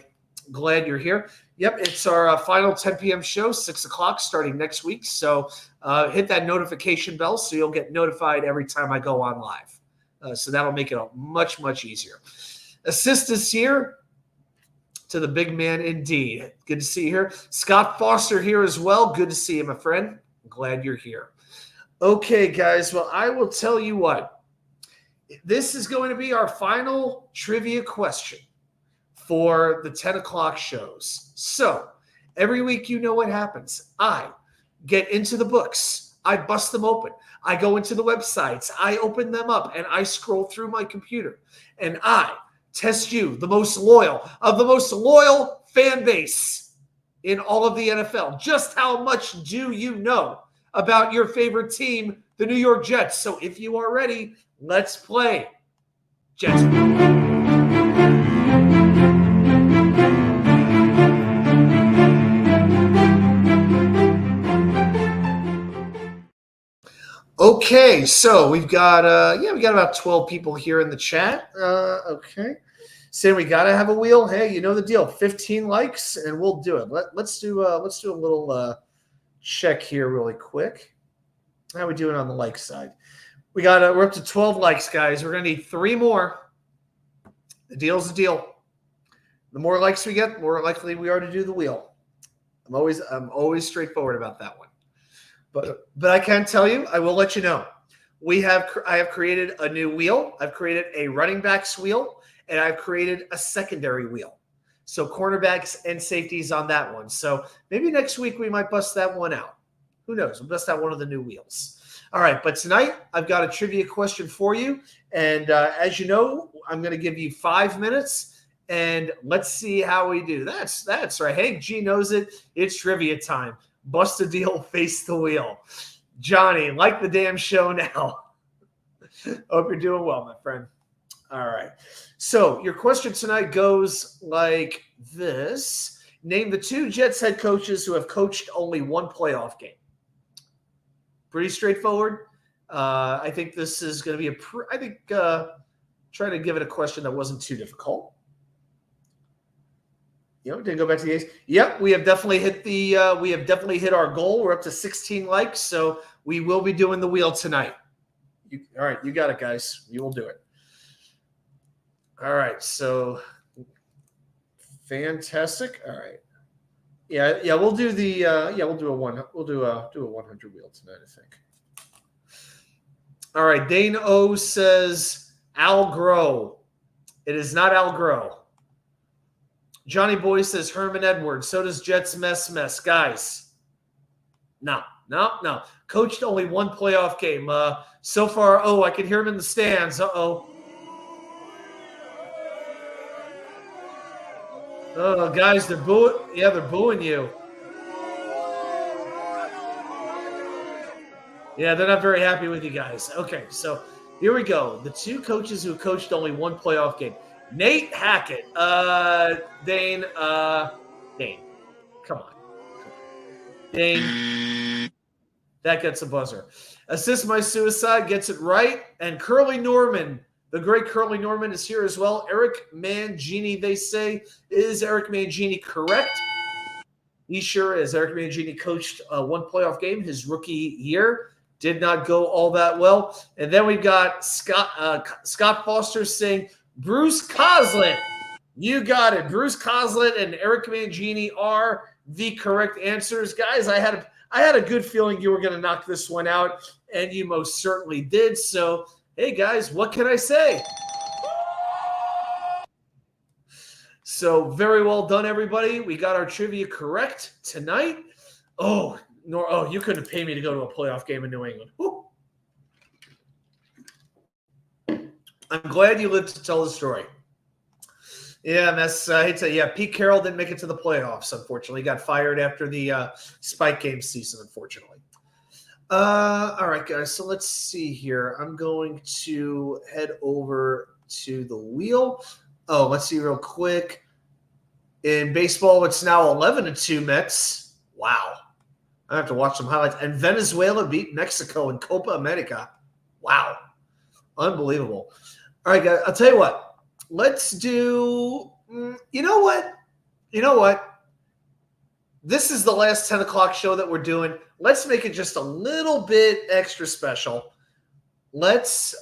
Glad you're here. Yep, it's our final 10 p.m. show, 6 o'clock, starting next week. So hit that notification bell so you'll get notified every time I go on live. So that'll make it much, much easier. Assist us here to the big man indeed. Good to see you here. Scott Foster here as well. Good to see you, my friend. I'm glad you're here. Okay, guys. Well, I will tell you what. This is going to be our final trivia question for the 10 o'clock shows. So every week, you know what happens. I get into the books. I bust them open. I go into the websites. I open them up and I scroll through my computer. And I test you, the most loyal of the most loyal fan base in all of the NFL. Just how much do you know about your favorite team, the New York Jets? So if you are ready, let's play. Jets. Okay, so we've got about 12 people here in the chat. Okay. Saying we gotta have a wheel. Hey, you know the deal. 15 likes and we'll do it. Let's do a little check here really quick. How are we doing on the like side? We're up to 12 likes, guys. We're gonna need 3 more. The deal's the deal. The more likes we get, the more likely we are to do the wheel. I'm always straightforward about that one. But I can tell you, I will let you know. I have created a new wheel. I've created a running backs wheel, and I've created a secondary wheel. So cornerbacks and safeties on that one. So maybe next week we might bust that one out. Who knows? We'll bust out one of the new wheels. All right, but tonight I've got a trivia question for you. And as you know, I'm going to give you 5 minutes, and let's see how we do. That's right. Hank G knows it. It's trivia time. Bust a deal, face the wheel. Johnny, like the damn show now. Hope you're doing well, my friend. All right. So your question tonight goes like this. Name the 2 Jets head coaches who have coached only 1 playoff game. Pretty straightforward. I think this is going to be try to give it a question that wasn't too difficult. Didn't go back to the A's. Yep, we have definitely hit our goal. We're up to 16 likes, so we will be doing the wheel tonight. All right, you got it, guys. You will do it. All right, so fantastic. All right, yeah, we'll do a 100 wheel tonight, I think. All right, Dane O says Al Groh. It is not Al Groh. Johnny Boy says Herman Edwards. So does Jets mess. Guys, no. Coached only 1 playoff game. So far, I can hear him in the stands. Uh-oh. Oh, guys, they're booing. Yeah, they're booing you. Yeah, they're not very happy with you guys. Okay, so here we go. The 2 coaches who coached only 1 playoff game. Nate Hackett. Dane. Come on. Dane. That gets a buzzer. Assist My Suicide gets it right. And Curly Norman, the great Curly Norman, is here as well. Eric Mangini, they say. Is Eric Mangini correct? He sure is. Eric Mangini coached 1 playoff game his rookie year. Did not go all that well. And then we've got Scott Foster saying Bruce Coslett. You got it. Bruce Coslett and Eric Mangini are the correct answers. Guys, I had a good feeling you were going to knock this one out, and you most certainly did. So, hey, guys, what can I say? So, very well done, everybody. We got our trivia correct tonight. You couldn't pay me to go to a playoff game in New England. Woo. I'm glad you lived to tell the story. Yeah, I hate to say, Pete Carroll didn't make it to the playoffs, unfortunately. He got fired after the Spike game season, unfortunately. All right, guys, so let's see here. I'm going to head over to the wheel. Oh, let's see real quick. In baseball, it's now 11-2 Mets. Wow. I have to watch some highlights. And Venezuela beat Mexico in Copa America. Wow. Unbelievable. All right, guys, I'll tell you what. Let's do you know what? This is the last 10 o'clock show that we're doing. Let's make it just a little bit extra special. Let's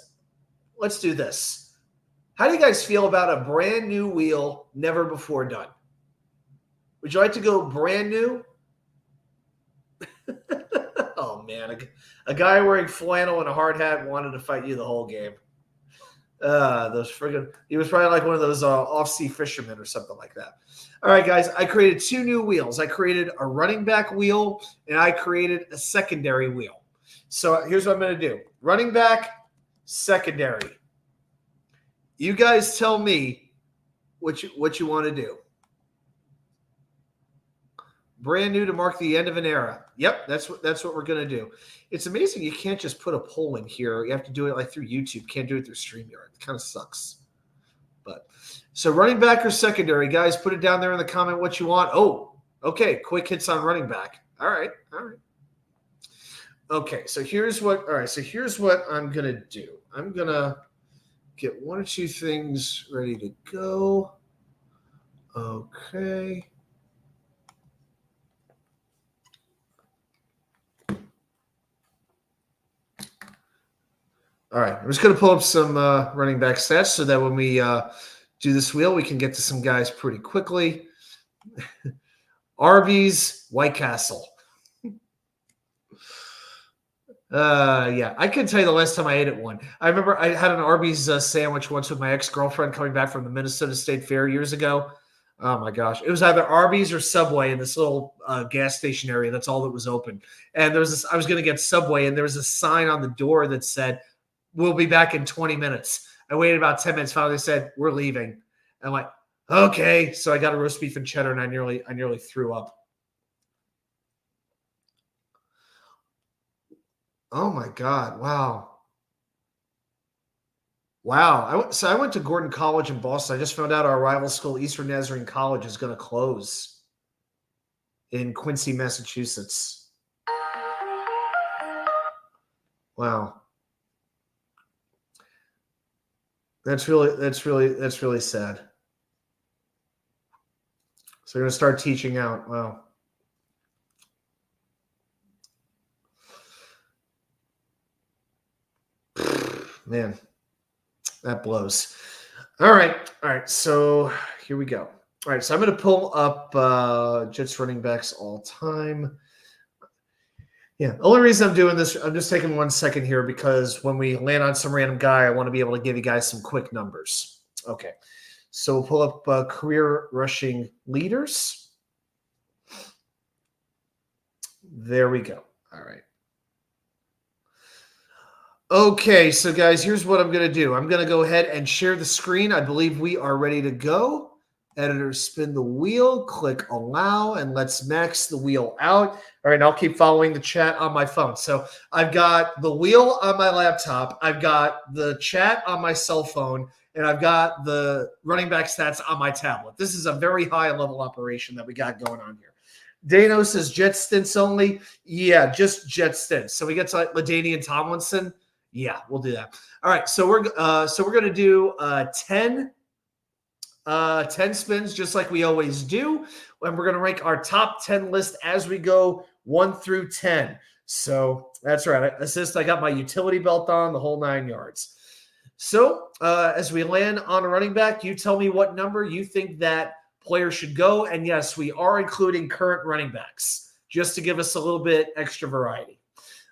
do this. How do you guys feel about a brand new wheel, never before done? Would you like to go brand new? Oh, man. A guy wearing flannel and a hard hat wanted to fight you the whole game. He was probably like one of those off-sea fishermen or something like that. All right, guys, I created 2 new wheels. I created a running back wheel, and I created a secondary wheel. So here's what I'm going to do. Running back, secondary. You guys tell me what you want to do. Brand new to mark the end of an era. Yep, that's what we're going to do. It's amazing you can't just put a poll in here. You have to do it like through YouTube. Can't do it through StreamYard. It kind of sucks. But so running back or secondary, guys, put it down there in the comment what you want. Oh, okay. Quick hits on running back. All right. Okay, so here's what I'm going to do. I'm going to get 1 or 2 things ready to go. Okay. All right, I'm just going to pull up some running back stats so that when we do this wheel, we can get to some guys pretty quickly. Arby's, White Castle. Yeah, I can tell you the last time I ate at one. I remember I had an Arby's sandwich once with my ex-girlfriend coming back from the Minnesota State Fair years ago. Oh, my gosh. It was either Arby's or Subway in this little gas station area. That's all that was open. And there was this, I was going to get Subway, and there was a sign on the door that said, "We'll be back in 20 minutes. I waited about 10 minutes. Finally said, "We're leaving." I'm like, okay. So I got a roast beef and cheddar, and I nearly threw up. Oh my God. Wow. So I went to Gordon College in Boston. I just found out our rival school, Eastern Nazarene College, is going to close in Quincy, Massachusetts. Wow. That's really sad. So they're going to start teaching out. Wow. Man, that blows. All right. So here we go. All right. So I'm going to pull up Jets running backs all time. Yeah. The only reason I'm doing this, I'm just taking 1 second here because when we land on some random guy, I want to be able to give you guys some quick numbers. Okay. So we'll pull up career rushing leaders. There we go. All right. Okay, so guys, here's what I'm going to do. I'm going to go ahead and share the screen. I believe we are ready to go. Editor, spin the wheel, click allow, and let's max the wheel out. All right, and I'll keep following the chat on my phone. So I've got the wheel on my laptop. I've got the chat on my cell phone, and I've got the running back stats on my tablet. This is a very high-level operation that we got going on here. Dano says jet stints only. Yeah, just jet stints. So we get to like LaDainian Tomlinson. Yeah, we'll do that. All right, so we're going to do 10 spins just like we always do, and we're going to rank our top 10 list as we go 1 through 10. So that's right. I got my utility belt on, the whole 9 yards. So as we land on a running back, you tell me what number you think that player should go. And yes, we are including current running backs just to give us a little bit extra variety.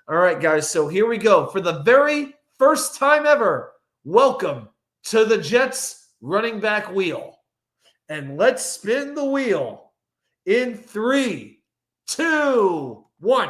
All right, guys, so here we go. For the very first time ever, welcome to the Jets running back wheel. And let's spin the wheel in 3, 2, 1.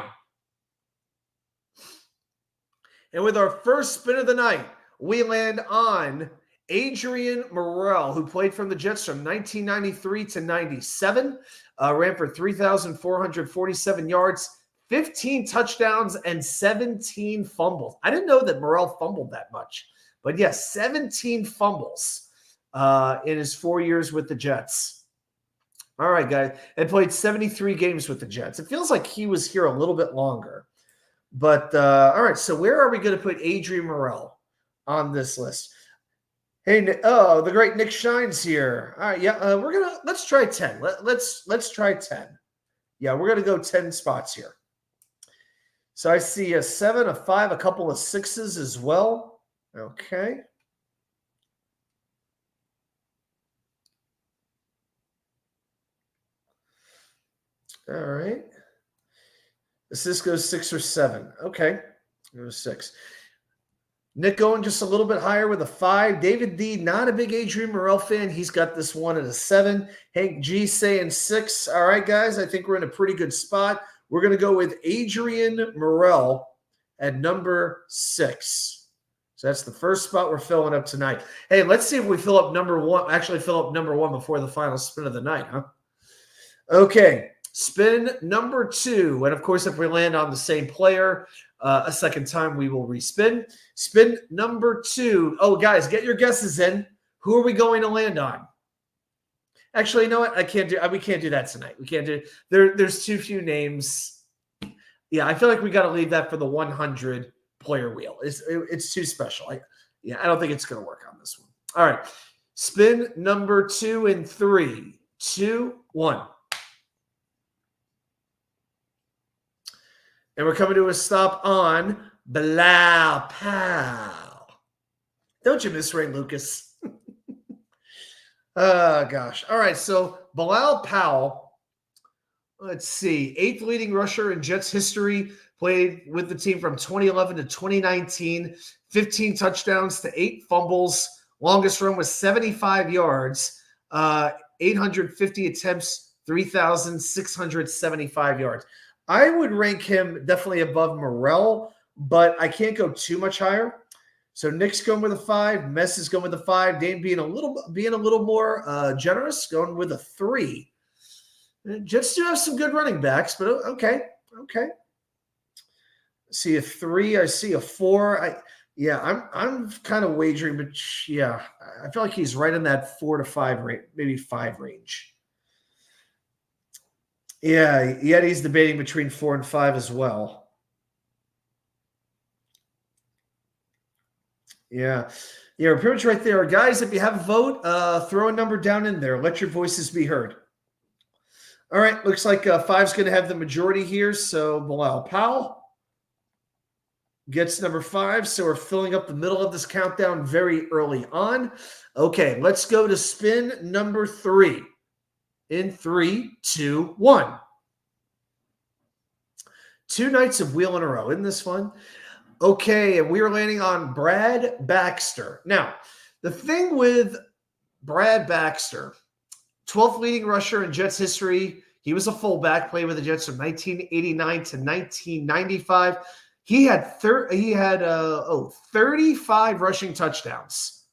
And with our first spin of the night, we land on Adrian Morrell, who played from the Jets from 1993 to 97, ran for 3,447 yards, 15 touchdowns, and 17 fumbles. I didn't know that Morrell fumbled that much. But yes, 17 fumbles in his 4 years with the Jets. All right, guys. And played 73 games with the Jets. It feels like he was here a little bit longer. But, all right, so where are we going to put Adrian Morel on this list? Hey, the great Nick Shine's here. All right, yeah, let's try 10. Let's try 10. Yeah, we're going to go 10 spots here. So I see a 7, a 5, a couple of 6s as well. Okay. All right. This goes 6 or 7. Okay. It goes 6. Nick going just a little bit higher with a 5. David D, not a big Adrian Morel fan. He's got this one at a 7. Hank G saying 6. All right, guys, I think we're in a pretty good spot. We're going to go with Adrian Morel at number 6. So that's the first spot we're filling up tonight. Hey, let's see if we fill up number 1. Actually, fill up number 1 before the final spin of the night, huh? Okay, spin number 2. And, of course, if we land on the same player a second time, we will respin. Spin number 2. Oh, guys, get your guesses in. Who are we going to land on? Actually, you know what? We can't do that tonight. We can't do there's too few names. Yeah, I feel like we got to leave that for the 100 player wheel. It's too special. I don't think it's going to work on this one. All right. Spin number 2 in 3, 2, 1. And we're coming to a stop on Bilal Powell. Don't you miss Ray Lucas? Oh, gosh. All right, so Bilal Powell, let's see, 8th leading rusher in Jets history, played with the team from 2011 to 2019, 15 touchdowns to 8 fumbles. Longest run was 75 yards, 850 attempts, 3,675 yards. I would rank him definitely above Morel, but I can't go too much higher. So Nick's going with a 5. Mess is going with a 5. Dane being a little more generous, going with a 3. Jets do have some good running backs, but okay. See a 3. I see a 4. I'm kind of wagering, but yeah, I feel like he's right in that 4 to 5 range, maybe 5 range. Yeah, yet he's debating between 4 and 5 as well. Yeah, we're pretty much right there. Guys, if you have a vote, throw a number down in there. Let your voices be heard. All right, looks like 5's going to have the majority here. So Bilal Powell gets number 5. So we're filling up the middle of this countdown very early on. Okay, let's go to spin number 3. In 3, 2, 1. 2 nights of wheel in a row. Isn't this fun? Okay, and we are landing on Brad Baxter. Now, the thing with Brad Baxter, 12th leading rusher in Jets history. He was a fullback, played with the Jets from 1989 to 1995. He had 35 rushing touchdowns.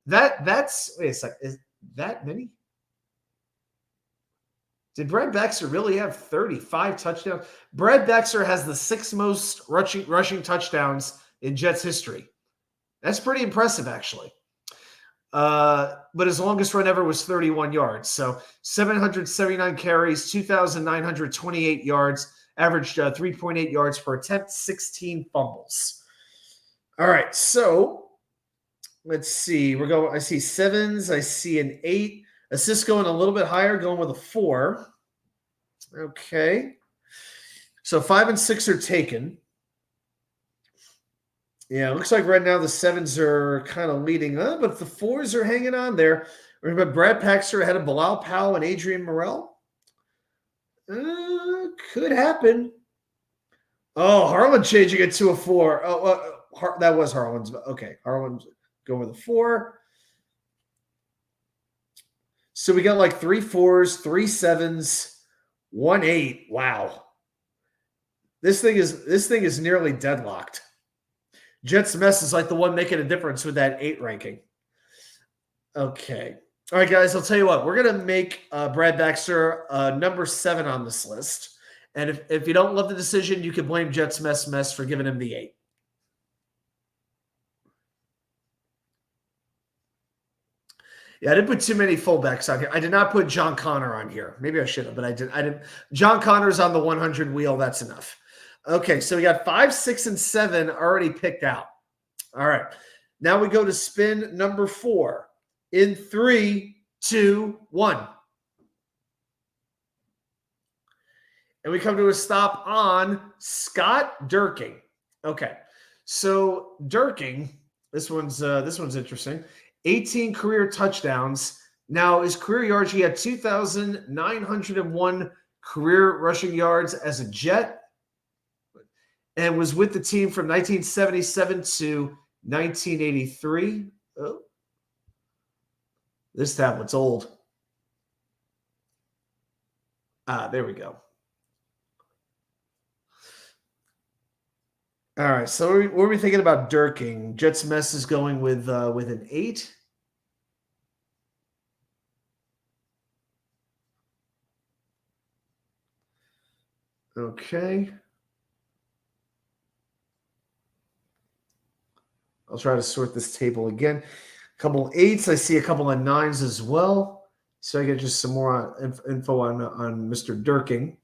That's wait a second. Is that many? Did Brad Baxter really have 35 touchdowns? Brad Baxter has the 6th most rushing touchdowns in Jets history. That's pretty impressive, actually. But his longest run ever was 31 yards. So 779 carries, 2,928 yards, averaged 3.8 yards per attempt, 16 fumbles. All right, so let's see. I see 7s. I see an 8. Assists going a little bit higher, going with a 4. Okay. So 5 and 6 are taken. Yeah, it looks like right now the 7s are kind of leading up, but the 4s are hanging on there. Remember Brad Baxter ahead of Bilal Powell and Adrian Morel? Could happen. Oh, Harlan changing it to a 4. That was Harlan's. Okay, Harlan's going with a 4. So we got like 3 4s, 3 7s, 1 8. Wow. This thing is nearly deadlocked. Jets mess is like the one making a difference with that 8 ranking. Okay. All right, guys, I'll tell you what. We're going to make Brad Baxter number 7 on this list. And if you don't love the decision, you can blame Jets mess for giving him the 8. Yeah, I didn't put too many fullbacks on here. I did not put John Connor on here. Maybe I should have, but I didn't. John Connor's on the 100 wheel. That's enough. Okay, so we got 5, 6, and 7 already picked out. All right. Now we go to spin number 4 in 3, 2, 1. And we come to a stop on Scott Durking. Okay. So Durking, this one's interesting. 18 career touchdowns. Now his career yards, he had 2,901 career rushing yards as a Jet, and was with the team from 1977 to 1983. Oh, this tablet's old. There we go. All right, so what are we thinking about Durking? Jets Mess is going with an 8. Okay. I'll try to sort this table again. A couple of 8s. I see a couple of 9s as well. So I get just some more info on Mr. Durking.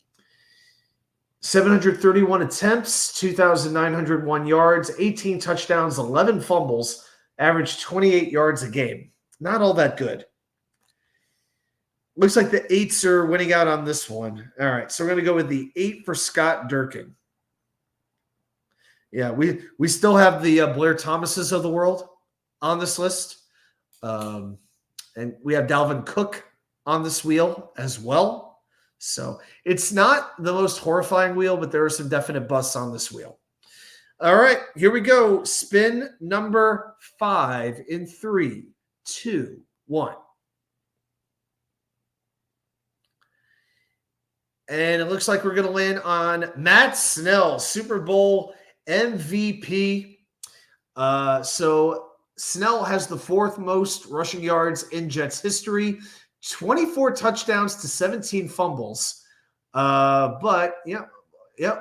731 attempts, 2,901 yards, 18 touchdowns, 11 fumbles, averaged 28 yards a game. Not all that good. Looks like the 8s are winning out on this one. All right, so we're going to go with the 8 for Scott Durking. Yeah, we still have the Blair Thomases of the world on this list. And we have Dalvin Cook on this wheel as well. So it's not the most horrifying wheel, but there are some definite busts on this wheel. All right, here we go. Spin number 5 in 3, 2, 1. And it looks like we're going to land on Matt Snell, Super Bowl MVP. So Snell has the 4th most rushing yards in Jets history. 24 touchdowns to 17 fumbles. But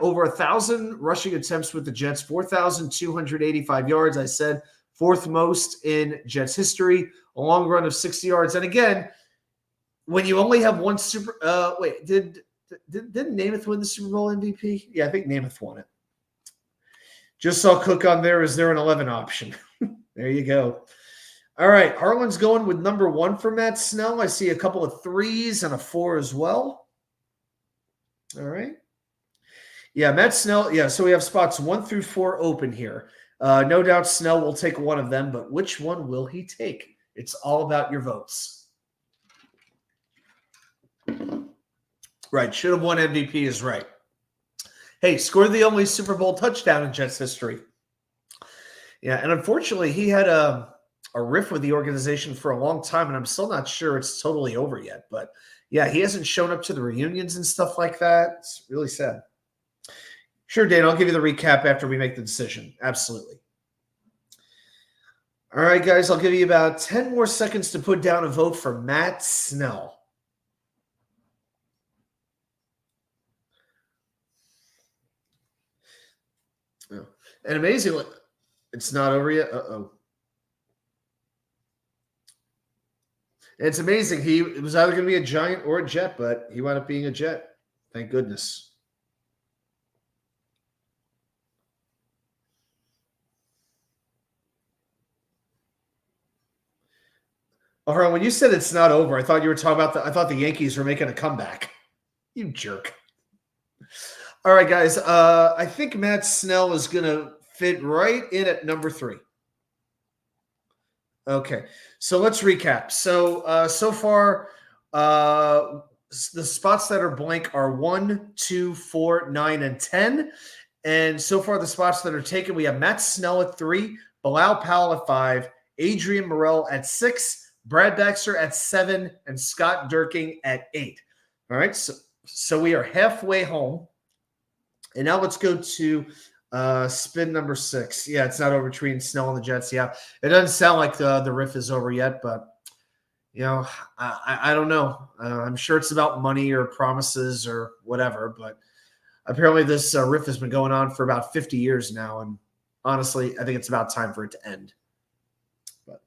over 1,000 rushing attempts with the Jets, 4,285 yards. I said 4th most in Jets history, a long run of 60 yards. And again, when you only have one did Namath win the Super Bowl MVP? Yeah, I think Namath won it. Just saw Cook on there. Is there an 11 option? There you go. All right, Harlan's going with number 1 for Matt Snell. I see a couple of 3s and a 4 as well. All right. Yeah, Matt Snell. Yeah, so we have spots 1 through 4 open here. No doubt Snell will take one of them, but which one will he take? It's all about your votes. Right, should have won MVP is right. Hey, scored the only Super Bowl touchdown in Jets history. Yeah, and unfortunately, he had a riff with the organization for a long time, and I'm still not sure it's totally over yet. But yeah, he hasn't shown up to the reunions and stuff like that. It's really sad. Sure, Dan, I'll give you the recap after we make the decision. Absolutely. All right, guys, I'll give you about 10 more seconds to put down a vote for Matt Snell. Oh. And amazingly, it's not over yet. Uh-oh. It's amazing. It was either going to be a Giant or a Jet, but he wound up being a Jet. Thank goodness. Oh, Harlan, when you said it's not over, I thought you were talking about I thought the Yankees were making a comeback. You jerk. All right, guys. I think Matt Snell is going to fit right in at number 3. Okay, so let's recap. So far, the spots that are blank are 1, 2, 4, 9, and 10. And so far, the spots that are taken, we have Matt Snell at 3, Bilal Powell at 5, Adrian Morrell at 6, Brad Baxter at 7, and Scott Durking at 8. All right, so we are halfway home. And now let's go to spin number 6. Yeah, it's not over between Snell and the Jets. Yeah, it doesn't sound like the riff is over yet, but I don't know. I'm sure it's about money or promises or whatever, but apparently this riff has been going on for about 50 years now, and honestly, I think it's about time for it to end. But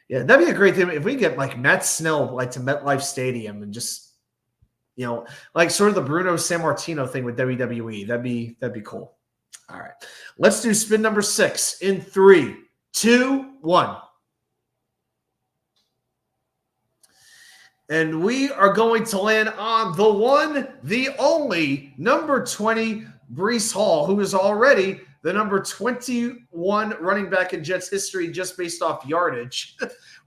Yeah, that'd be a great thing if we get like Matt Snell like to MetLife Stadium and just like sort of the Bruno Sammartino thing with WWE. That'd be cool. All right, let's do spin number 6 in 3, 2, 1. And we are going to land on the one, the only, number 20, Breece Hall, who is already the number 21 running back in Jets history just based off yardage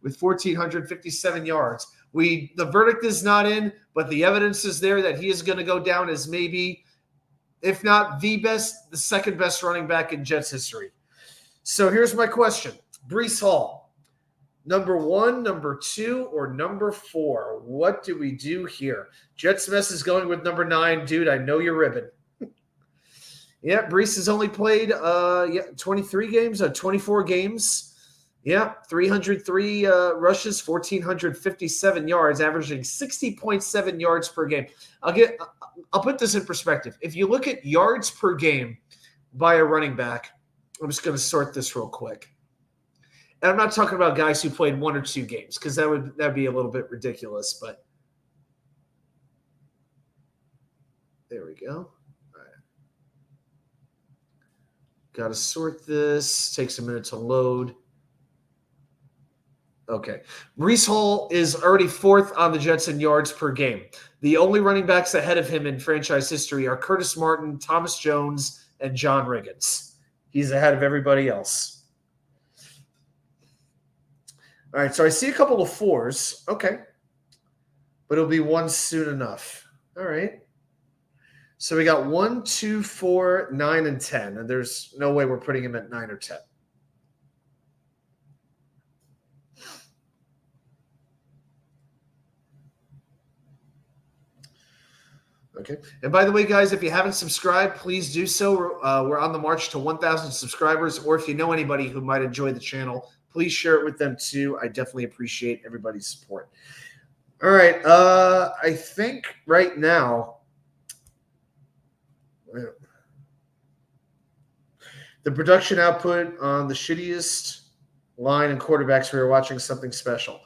with 1,457 yards. The verdict is not in, but the evidence is there that he is going to go down as maybe, if not the best, the second best running back in Jets history. So here's my question. Breece Hall, number 1, number 2, or number 4? What do we do here? Jets Mess is going with number 9. Dude, I know you're ribbing. Yeah, Breece has only played 23 games, 24 games. Yeah, 303 rushes, 1,457 yards, averaging 60.7 yards per game. I'll put this in perspective. If you look at yards per game by a running back, I'm just going to sort this real quick. And I'm not talking about guys who played 1 or 2 games because that'd be a little bit ridiculous. But there we go. All right. Got to sort this. Takes a minute to load. Okay. Breece Hall is already 4th on the Jets in yards per game. The only running backs ahead of him in franchise history are Curtis Martin, Thomas Jones, and John Riggins. He's ahead of everybody else. All right, so I see a couple of 4s. Okay. But it'll be 1 soon enough. All right. So we got 1, 2, 4, 9, and 10. And there's no way we're putting him at 9 or 10. Okay. And by the way, guys, if you haven't subscribed, please do so. We're on the march to 1,000 subscribers. Or if you know anybody who might enjoy the channel, please share it with them too. I definitely appreciate everybody's support. All right. I think right now, the production output on the shittiest line and quarterbacks, we were watching something special.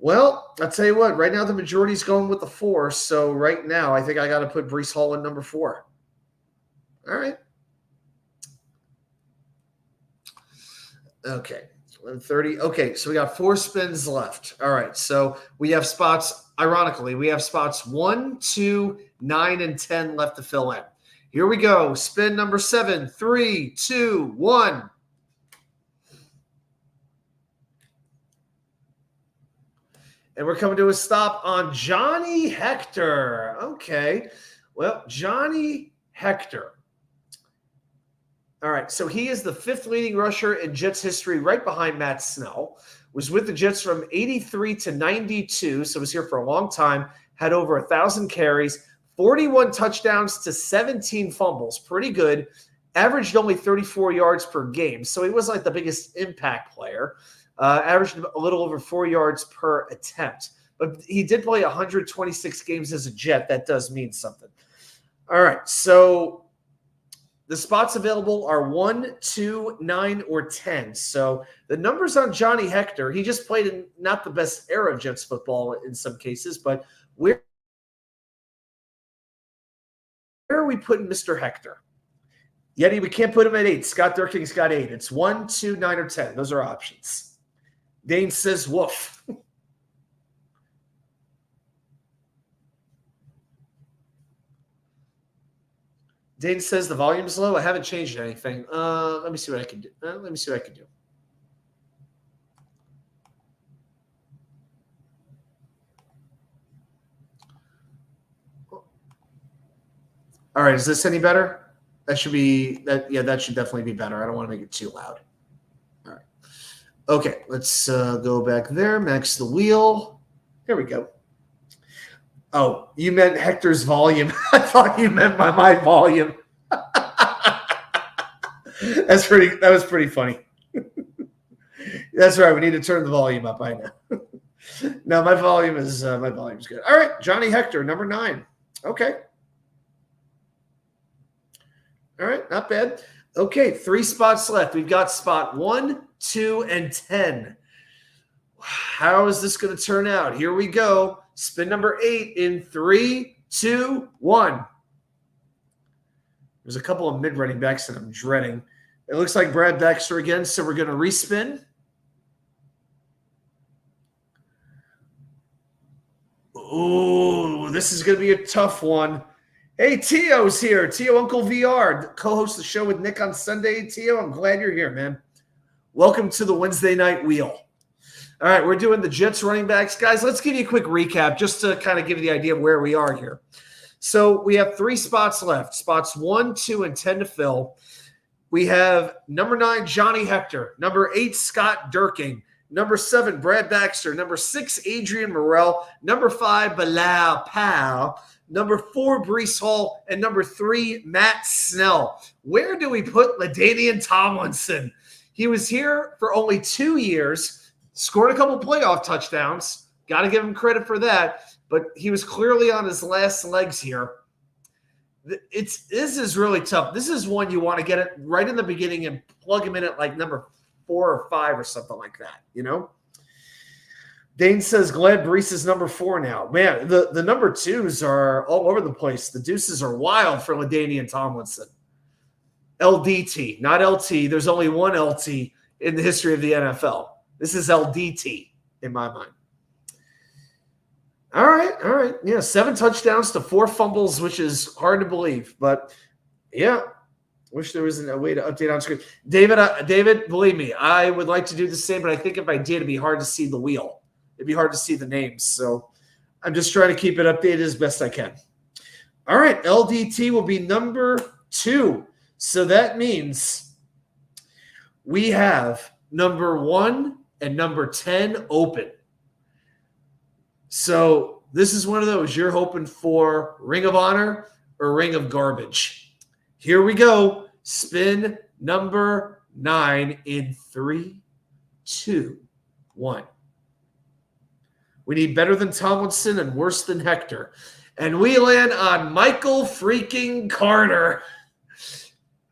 Well, I'll tell you what, right now the majority is going with the 4. So right now, I think I got to put Breece Hall in number 4. All right. Okay. 11:30. Okay, so we got 4 spins left. All right. So we have spots, ironically, we have spots 1, 2, 9, and 10 left to fill in. Here we go. Spin number 7. 3, 2, 1. And we're coming to a stop on Johnny Hector. Okay. Well, Johnny Hector. All right. So he is the 5th leading rusher in Jets history, right behind Matt Snell. Was with the Jets from 83 to 92. So was here for a long time. Had over 1,000 carries, 41 touchdowns to 17 fumbles. Pretty good. Averaged only 34 yards per game. So he was like the biggest impact player. Averaged a little over 4 yards per attempt. But he did play 126 games as a Jet. That does mean something. All right, so the spots available are 1, 2, 9, or 10. So the numbers on Johnny Hector, he just played in not the best era of Jets football in some cases, but where are we putting Mr. Hector? Yeti, we can't put him at 8. Scott Durking's got 8. It's 1, 2, 9, or 10. Those are options. Dane says woof. Dane says the volume's low. I haven't changed anything. Let me see what I can do. All right, is this any better? That should be that. Yeah, that should definitely be better. I don't want to make it too loud. All right. Okay, let's go back there. Max the wheel. There we go. Oh, you meant Hector's volume. I thought you meant my volume. That was pretty funny. That's right. We need to turn the volume up. I know. No, my volume's good. All right, Johnny Hector, number 9. Okay. All right, not bad. Okay, 3 spots left. We've got spot 1, 2, and 10. How is this going to turn out? Here we go. Spin number 8 in 3, 2, 1. There's a couple of mid-running backs that I'm dreading. It looks like Brad Baxter again, so we're going to respin. Ooh, this is going to be a tough one. Hey, Tio's here. Tio Uncle VR, co-host the show with Nick on Sunday. Tio, I'm glad you're here, man. Welcome to the Wednesday night wheel. All right, we're doing the Jets running backs. Guys, let's give you a quick recap just to kind of give you the idea of where we are here. So we have 3 spots left, spots 1, 2, and 10 to fill. We have number 9, Johnny Hector, number 8, Scott Durking, number 7, Brad Baxter, number 6, Adrian Morrell, number 5, Bilal Powell, number 4, Breece Hall, and number 3, Matt Snell. Where do we put LaDainian Tomlinson? He was here for only 2 years. Scored a couple playoff touchdowns. Got to give him credit for that. But he was clearly on his last legs here. This is really tough. This is one you want to get it right in the beginning and plug him in at like number 4 or 5 or something like that, you know? Dane says, glad Breece is number 4 now. Man, the number 2s are all over the place. The deuces are wild for LaDainian Tomlinson. LDT, not LT. There's only one LT in the history of the NFL. This is LDT in my mind. All right. Yeah, 7 touchdowns to 4 fumbles, which is hard to believe. But, yeah, wish there wasn't a way to update on screen. David, believe me, I would like to do the same, but I think if I did, it'd be hard to see the wheel. It'd be hard to see the names. So I'm just trying to keep it updated as best I can. All right, LDT will be number 2. So that means we have number 1 and number 10 open. So this is one of those you're hoping for Ring of Honor or Ring of Garbage. Here we go. Spin number 9 in 3, 2, 1. We need better than Tomlinson and worse than Hector. And we land on Michael freaking Carter.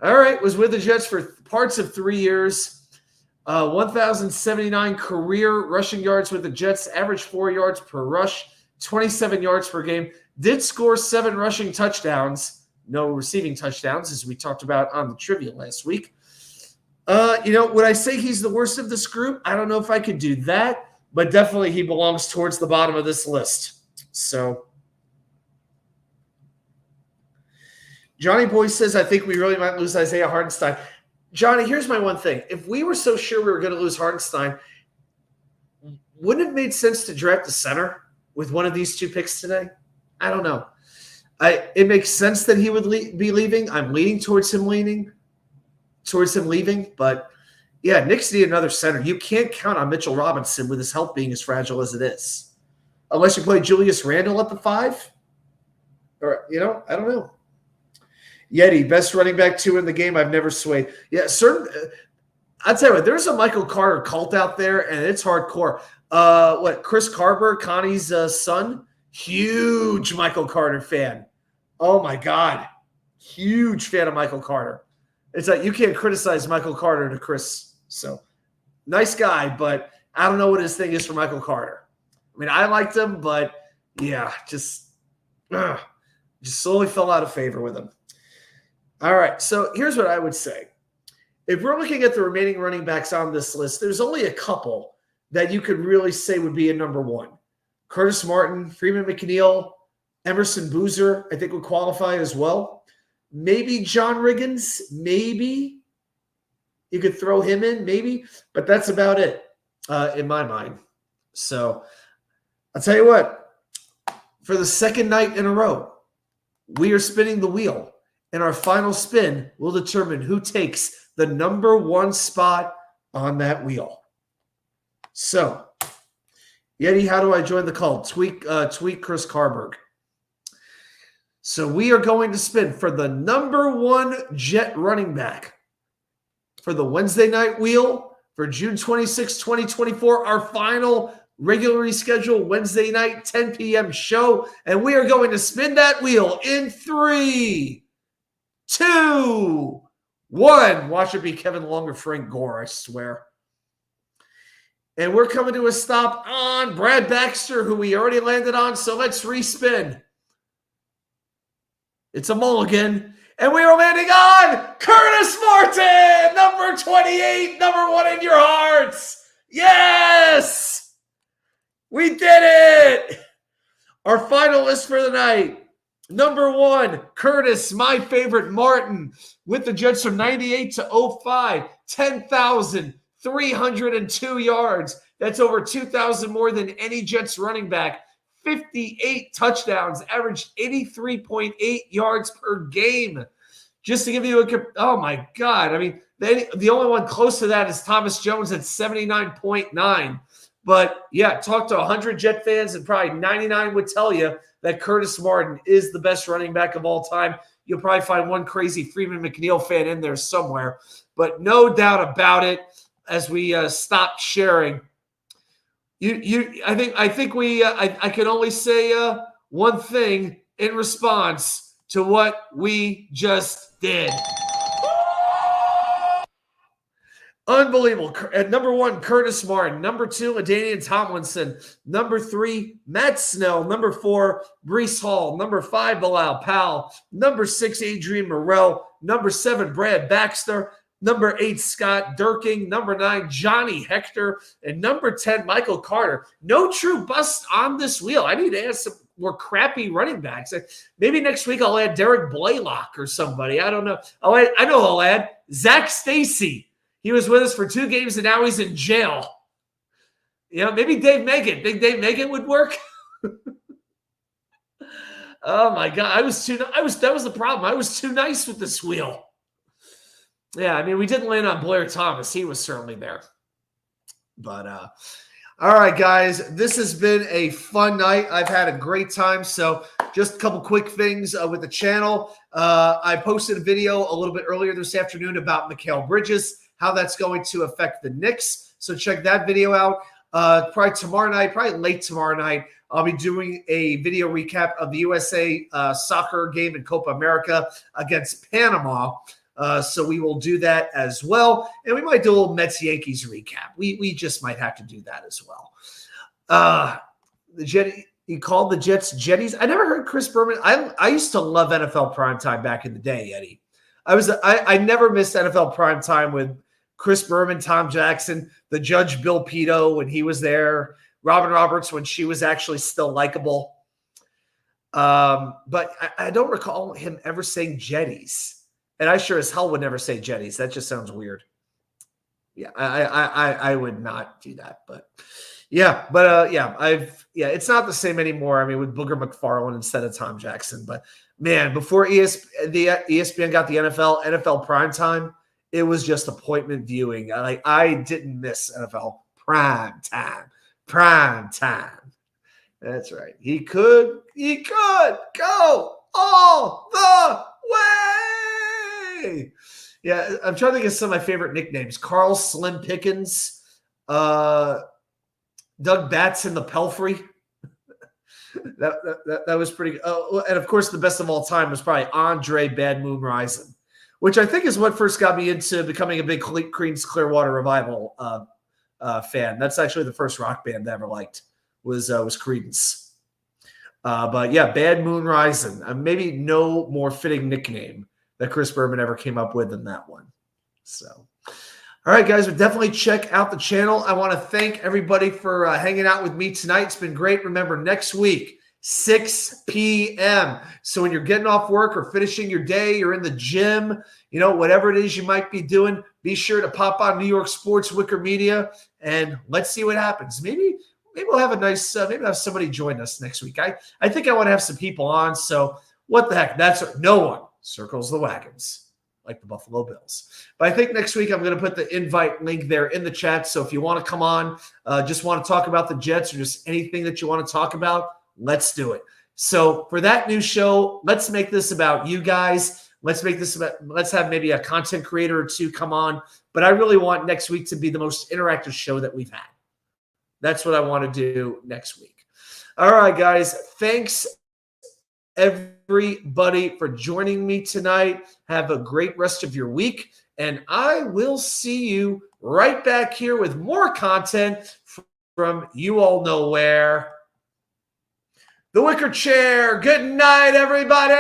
All right, was with the Jets for parts of 3 years. 1,079 career rushing yards with the Jets, average 4 yards per rush, 27 yards per game. Did score 7 rushing touchdowns, no receiving touchdowns, as we talked about on the trivia last week. Would I say he's the worst of this group? I don't know if I could do that, but definitely he belongs towards the bottom of this list. So Johnny Boy says, I think we really might lose Isaiah Hartenstein. Johnny, here's my one thing. If we were so sure we were going to lose Hartenstein, wouldn't it have made sense to draft a center with one of these 2 picks today? I don't know. It makes sense that he would be leaving. I'm leaning towards him leaving. But, yeah, Knicks need another center. You can't count on Mitchell Robinson with his health being as fragile as it is. Unless you play Julius Randle at the 5. Or, I don't know. Yeti, best running back 2 in the game. I've never swayed. Yeah, I'll tell you what, there's a Michael Carter cult out there, and it's hardcore. Chris Carver, Connie's son, huge Michael Carter fan. Oh, my God. Huge fan of Michael Carter. It's like you can't criticize Michael Carter to Chris. So, nice guy, but I don't know what his thing is for Michael Carter. I mean, I liked him, but, yeah, just slowly fell out of favor with him. All right, so here's what I would say. If we're looking at the remaining running backs on this list, there's only a couple that you could really say would be a number 1. Curtis Martin, Freeman McNeil, Emerson Boozer, I think would qualify as well. Maybe John Riggins, maybe. You could throw him in, maybe. But that's about it in my mind. So I'll tell you what. For the second night in a row, we are spinning the wheel. And our final spin will determine who takes the number 1 spot on that wheel. So, Yeti, how do I join the call? Tweak Chris Carberg. So we are going to spin for the number 1 Jet running back for the Wednesday night wheel for June 26, 2024, our final regularly scheduled Wednesday night 10 p.m. show. And we are going to spin that wheel in 3, 2, 1. Watch it be Kevin Long or Frank Gore, I swear. And we're coming to a stop on Brad Baxter, who we already landed on. So let's respin. It's a mulligan. And we are landing on Curtis Martin, number 28, number 1 in your hearts. Yes! We did it! Our finalists for the night. Number 1, Curtis, my favorite, Martin, with the Jets from 98 to 05, 10,302 yards. That's over 2,000 more than any Jets running back. 58 touchdowns, averaged 83.8 yards per game. Just to give you oh my God. I mean, the only one close to that is Thomas Jones at 79.9. But yeah, talk to 100 Jet fans and probably 99 would tell you that Curtis Martin is the best running back of all time. You'll probably find one crazy Freeman McNeil fan in there somewhere. But no doubt about it, as we stop sharing, I can only say one thing in response to what we just did. Unbelievable. At number 1, Curtis Martin. Number 2, LaDainian Tomlinson. Number 3, Matt Snell. Number 4, Breece Hall. Number 5, Bilal Powell. Number 6, Adrian Morrell. Number 7, Brad Baxter. Number 8, Scott Durking. Number 9, Johnny Hector. And number 10, Michael Carter. No true bust on this wheel. I need to add some more crappy running backs. Maybe next week I'll add Derek Blaylock or somebody. I don't know. I know I'll add Zach Stacy. He was with us for 2 games and now he's in jail. Maybe Dave Megan. Think Dave Megan would work? Oh my God. That was the problem. I was too nice with this wheel. Yeah, I mean, we didn't land on Blair Thomas. He was certainly there. But, all right, guys, this has been a fun night. I've had a great time. So just a couple quick things with the channel. I posted a video a little bit earlier this afternoon about Mikal Bridges, how that's going to affect the Knicks. So check that video out. Probably tomorrow night, probably late tomorrow night, I'll be doing a video recap of the USA soccer game in Copa America against Panama. So we will do that as well. And we might do a little Mets-Yankees recap. We just might have to do that as well. You called the Jets Jetties. I never heard Chris Berman. I used to love NFL primetime back in the day, Eddie. I never missed NFL primetime with Chris Berman, Tom Jackson, the Judge Bill Pito when he was there, Robin Roberts when she was actually still likable. But I don't recall him ever saying Jetties. And I sure as hell would never say Jetties. That just sounds weird. Yeah, I would not do that. But it's not the same anymore. I mean, with Booger McFarland instead of Tom Jackson. But man, before ESPN got the NFL primetime, it was just appointment viewing. I didn't miss NFL prime time. That's right. He could go all the way. Yeah, I'm trying to think of some of my favorite nicknames. Carl Slim Pickens, Doug Batson the Pelfrey. that was pretty good. Oh, and of course, the best of all time was probably Andre Bad Moon Rising, which I think is what first got me into becoming a big Creedence Clearwater Revival fan. That's actually the first rock band I ever liked was Creedence. But yeah, Bad Moon Rising. Maybe no more fitting nickname that Chris Berman ever came up with than that one. So, all right, guys, but definitely check out the channel. I want to thank everybody for hanging out with me tonight. It's been great. Remember, next week, 6 p.m. So when you're getting off work or finishing your day, you're in the gym, whatever it is you might be doing, be sure to pop on New York Sports WickerMedia, and let's see what happens. Maybe we'll have a nice, maybe have somebody join us next week. I think I want to have some people on. So what the heck? No one circles the wagons like the Buffalo Bills. But I think next week I'm going to put the invite link there in the chat. So if you want to come on, just want to talk about the Jets or just anything that you want to talk about, let's do it. So for that new show, let's make this about you guys. Let's have maybe a content creator or two come on. But I really want next week to be the most interactive show that we've had. That's what I want to do next week. All right, guys. Thanks everybody for joining me tonight. Have a great rest of your week, and I will see you right back here with more content from you all know where. The Wicker Chair. Good night, everybody.